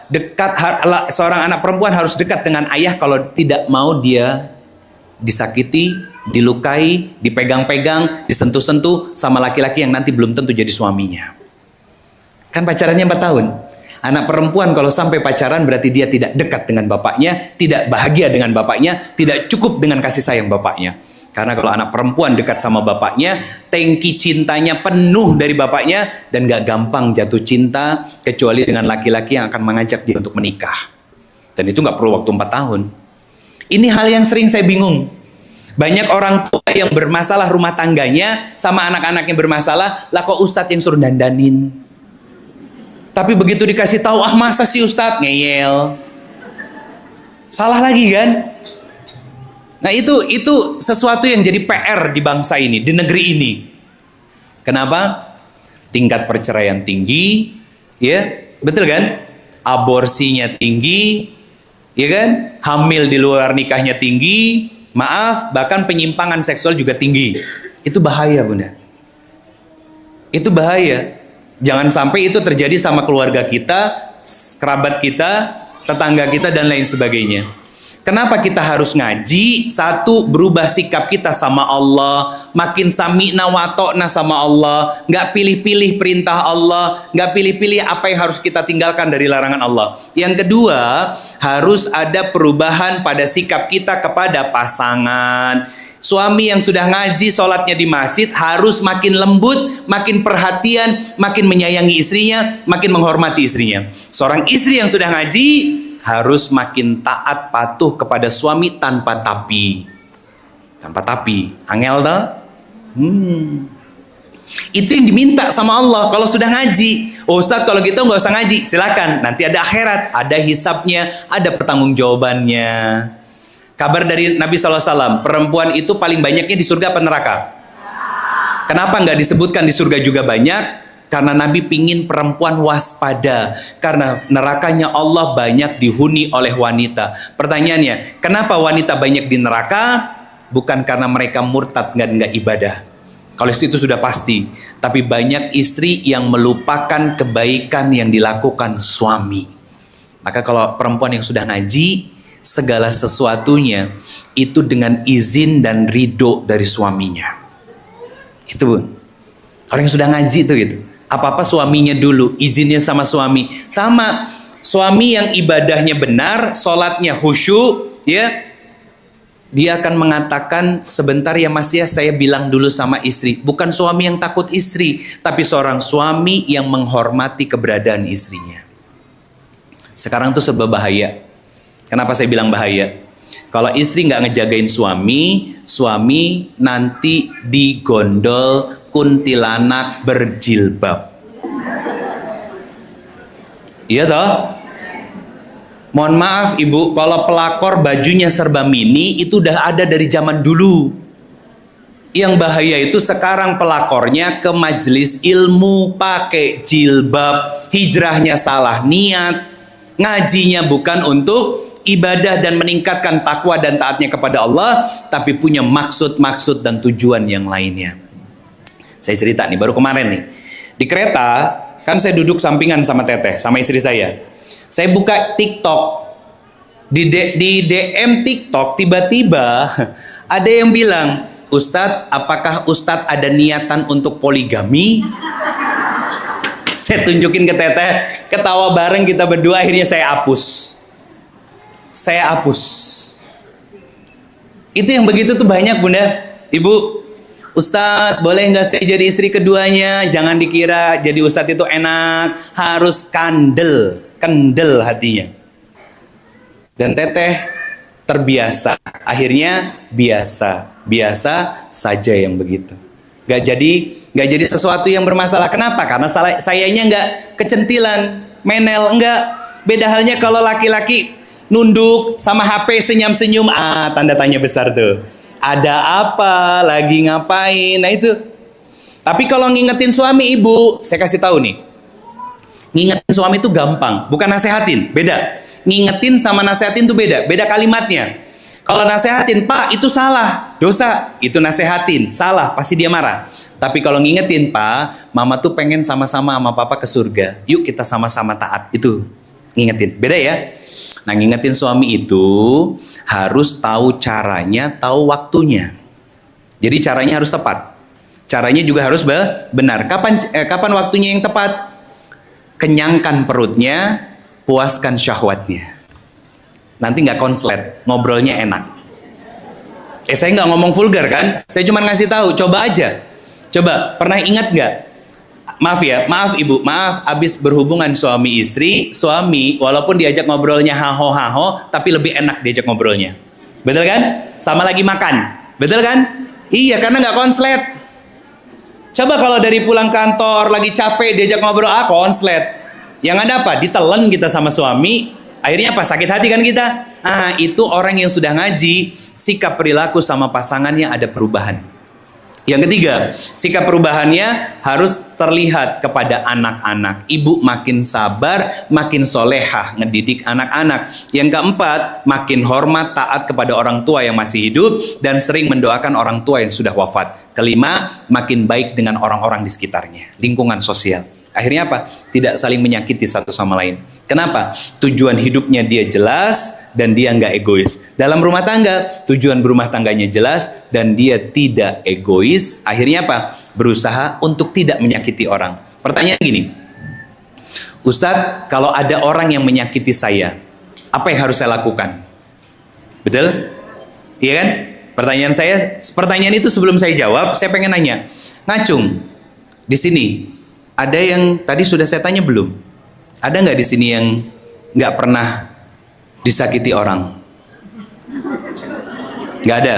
Seorang anak perempuan harus dekat dengan ayah kalau tidak mau dia disakiti, dilukai, dipegang-pegang, disentuh-sentuh sama laki-laki yang nanti belum tentu jadi suaminya. Kan pacarannya 4 tahun. Anak perempuan kalau sampai pacaran berarti dia tidak dekat dengan bapaknya, tidak bahagia dengan bapaknya, tidak cukup dengan kasih sayang bapaknya. Karena kalau anak perempuan dekat sama bapaknya, tangki cintanya penuh dari bapaknya dan gak gampang jatuh cinta kecuali dengan laki-laki yang akan mengajak dia untuk menikah. Dan itu gak perlu waktu 4 tahun. Ini hal yang sering saya bingung. Banyak orang tua yang bermasalah rumah tangganya sama anak-anaknya bermasalah, lah kok ustadz yang suruh dandanin. Tapi begitu dikasih tahu, ah masa sih ustadz, ngeyel. Salah lagi kan? Nah itu sesuatu yang jadi PR di bangsa ini, di negeri ini. Kenapa? Tingkat perceraian tinggi, ya betul kan? Aborsinya tinggi, ya kan? Hamil di luar nikahnya tinggi, maaf, bahkan penyimpangan seksual juga tinggi. Itu bahaya bunda. Itu bahaya. Jangan sampai itu terjadi sama keluarga kita, kerabat kita, tetangga kita dan lain sebagainya. Kenapa kita harus ngaji? Satu, berubah sikap kita sama Allah, makin sami'na wa ta'na sama Allah, nggak pilih-pilih perintah Allah, nggak pilih-pilih apa yang harus kita tinggalkan dari larangan Allah. Yang kedua, harus ada perubahan pada sikap kita kepada pasangan. Suami yang sudah ngaji, sholatnya di masjid harus makin lembut, makin perhatian, makin menyayangi istrinya, makin menghormati istrinya. Seorang istri yang sudah ngaji harus makin taat patuh kepada suami tanpa tapi. Tanpa tapi. Angel dah? Itu yang diminta sama Allah kalau sudah ngaji. Oh Ustadz kalau gitu nggak usah ngaji, silakan. Nanti ada akhirat, ada hisabnya, ada pertanggungjawabannya. Kabar dari Nabi SAW, perempuan itu paling banyaknya di surga apa neraka? Kenapa nggak disebutkan di surga juga banyak? Karena Nabi pingin perempuan waspada. Karena nerakanya Allah banyak dihuni oleh wanita. Pertanyaannya, kenapa wanita banyak di neraka? Bukan karena mereka murtad nggak ibadah. Kalau itu sudah pasti. Tapi banyak istri yang melupakan kebaikan yang dilakukan suami. Maka kalau perempuan yang sudah ngaji, segala sesuatunya itu dengan izin dan ridho dari suaminya. Itu Bun. Orang yang sudah ngaji itu gitu. Apa-apa suaminya dulu, izinnya sama suami. Sama suami yang ibadahnya benar, sholatnya khusyuk, ya, dia akan mengatakan, sebentar ya mas ya, saya bilang dulu sama istri. Bukan suami yang takut istri, tapi seorang suami yang menghormati keberadaan istrinya. Sekarang tuh serba bahaya. Kenapa saya bilang bahaya? Kalau istri nggak ngejagain suami, suami nanti digondol kuntilanak berjilbab. Iya toh? Mohon maaf ibu, kalau pelakor bajunya serba mini itu udah ada dari zaman dulu. Yang bahaya itu sekarang pelakornya ke majelis ilmu pakai jilbab, hijrahnya salah niat, ngajinya bukan untuk ibadah dan meningkatkan takwa dan taatnya kepada Allah, tapi punya maksud-maksud dan tujuan yang lainnya. Saya cerita nih, baru kemarin nih. Di kereta, kan saya duduk sampingan sama Teteh, sama istri saya. Saya buka TikTok. Di DM TikTok, tiba-tiba ada yang bilang, Ustadz, apakah Ustadz ada niatan untuk poligami? Saya tunjukin ke Teteh, ketawa bareng kita berdua, akhirnya saya hapus. Itu yang begitu tuh banyak Bunda. Ibu, Ustadz boleh nggak saya jadi istri keduanya? Jangan dikira jadi Ustadz itu enak, harus kendel hatinya. Dan Teteh terbiasa, akhirnya biasa saja yang begitu. Gak jadi sesuatu yang bermasalah. Kenapa? Karena sayanya nggak kecentilan, menel, enggak. Beda halnya kalau laki-laki nunduk sama HP senyum-senyum, tanda tanya besar tuh. Ada apa? Lagi ngapain? Nah itu. Tapi kalau ngingetin suami ibu, saya kasih tahu nih. Ngingetin suami itu gampang, bukan nasehatin, beda. Ngingetin sama nasehatin itu beda kalimatnya. Kalau nasehatin, Pak itu salah, dosa, itu nasehatin, salah, pasti dia marah. Tapi kalau ngingetin, Pak, Mama tuh pengen sama-sama sama Papa ke surga. Yuk kita sama-sama taat, itu ngingetin, beda ya. Nah, ngingetin suami itu harus tahu caranya, tahu waktunya. Jadi caranya harus tepat. Caranya juga harus benar. Kapan waktunya yang tepat? Kenyangkan perutnya, puaskan syahwatnya. Nanti nggak konslet, ngobrolnya enak. Saya nggak ngomong vulgar kan? Saya cuma ngasih tahu, coba aja. Coba, pernah ingat nggak? Maaf ibu, abis berhubungan suami istri, suami walaupun diajak ngobrolnya haho, tapi lebih enak diajak ngobrolnya. Betul kan? Sama lagi makan, betul kan? Iya, karena nggak konslet. Coba kalau dari pulang kantor lagi capek diajak ngobrol, konslet. Yang ada apa? Ditelan kita sama suami, akhirnya apa? Sakit hati kan kita? Itu orang yang sudah ngaji, sikap perilaku sama pasangannya ada perubahan. Yang ketiga, sikap perubahannya harus terlihat kepada anak-anak. Ibu makin sabar, makin solehah ngedidik anak-anak. Yang keempat, makin hormat, taat kepada orang tua yang masih hidup dan sering mendoakan orang tua yang sudah wafat. Kelima, makin baik dengan orang-orang di sekitarnya, lingkungan sosial. Akhirnya apa? Tidak saling menyakiti satu sama lain. Kenapa? Tujuan hidupnya dia jelas dan dia nggak egois. Dalam rumah tangga, tujuan berumah tangganya jelas dan dia tidak egois. Akhirnya apa? Berusaha untuk tidak menyakiti orang. Pertanyaan gini, Ustadz, kalau ada orang yang menyakiti saya, apa yang harus saya lakukan? Betul? Iya kan? Pertanyaan itu sebelum saya jawab, saya pengen nanya, Ngacung, di sini ada yang tadi sudah saya tanya belum? Ada nggak di sini yang nggak pernah disakiti orang? Nggak ada.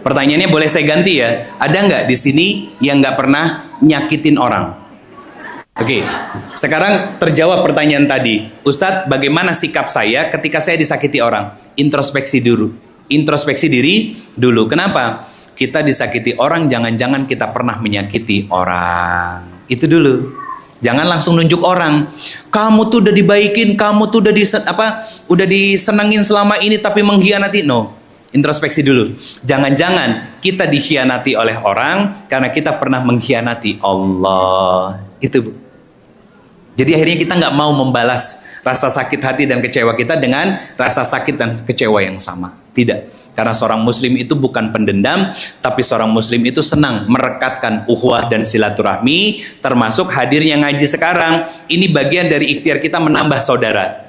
Pertanyaannya boleh saya ganti ya. Ada nggak di sini yang nggak pernah nyakitin orang? Oke. Sekarang terjawab pertanyaan tadi. Ustadz, bagaimana sikap saya ketika saya disakiti orang? Introspeksi dulu. Introspeksi diri dulu. Kenapa? Kita disakiti orang, jangan-jangan kita pernah menyakiti orang. Itu dulu. Jangan langsung nunjuk orang. Kamu tuh udah dibaikin, kamu tuh udah disenengin selama ini tapi mengkhianati. No. Introspeksi dulu. Jangan-jangan kita dikhianati oleh orang karena kita pernah mengkhianati Allah. Itu, Bu. Jadi akhirnya kita nggak mau membalas rasa sakit hati dan kecewa kita dengan rasa sakit dan kecewa yang sama. Tidak. Karena seorang muslim itu bukan pendendam, tapi seorang muslim itu senang merekatkan ukhuwah dan silaturahmi, termasuk hadirnya ngaji sekarang. Ini bagian dari ikhtiar kita menambah saudara.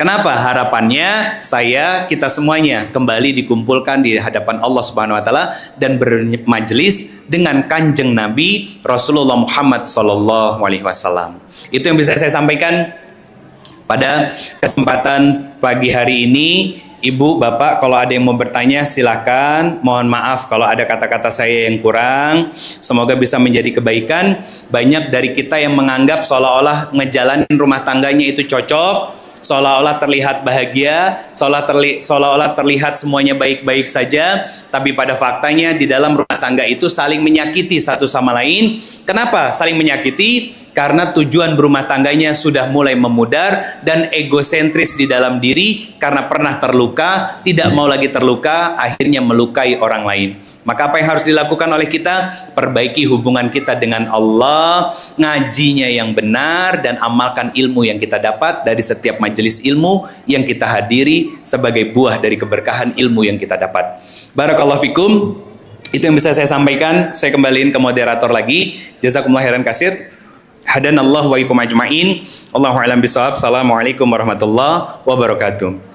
Kenapa? Harapannya kita semuanya kembali dikumpulkan di hadapan Allah Subhanahu wa taala dan bermajelis dengan Kanjeng Nabi Rasulullah Muhammad sallallahu alaihi wasallam. Itu yang bisa saya sampaikan pada kesempatan pagi hari ini. Ibu, Bapak, kalau ada yang mau bertanya silakan. Mohon maaf kalau ada kata-kata saya yang kurang. Semoga bisa menjadi kebaikan. Banyak dari kita yang menganggap seolah-olah ngejalanin rumah tangganya itu cocok, seolah-olah terlihat bahagia, seolah-olah terlihat semuanya baik-baik saja, tapi pada faktanya di dalam rumah tangga itu saling menyakiti satu sama lain. Kenapa saling menyakiti? Karena tujuan berumah tangganya sudah mulai memudar dan egosentris di dalam diri karena pernah terluka, tidak mau lagi terluka, akhirnya melukai orang lain. Maka apa yang harus dilakukan oleh kita? Perbaiki hubungan kita dengan Allah, ngajinya yang benar, dan amalkan ilmu yang kita dapat dari setiap majelis ilmu yang kita hadiri sebagai buah dari keberkahan ilmu yang kita dapat. Barakallahu fikum. Itu yang bisa saya sampaikan. Saya kembaliin ke moderator lagi. Jazakumullah khairan katsir. Hadanallahu wa ikum ajma'in. Allahu a'lam bishawab. Assalamualaikum warahmatullahi wabarakatuh.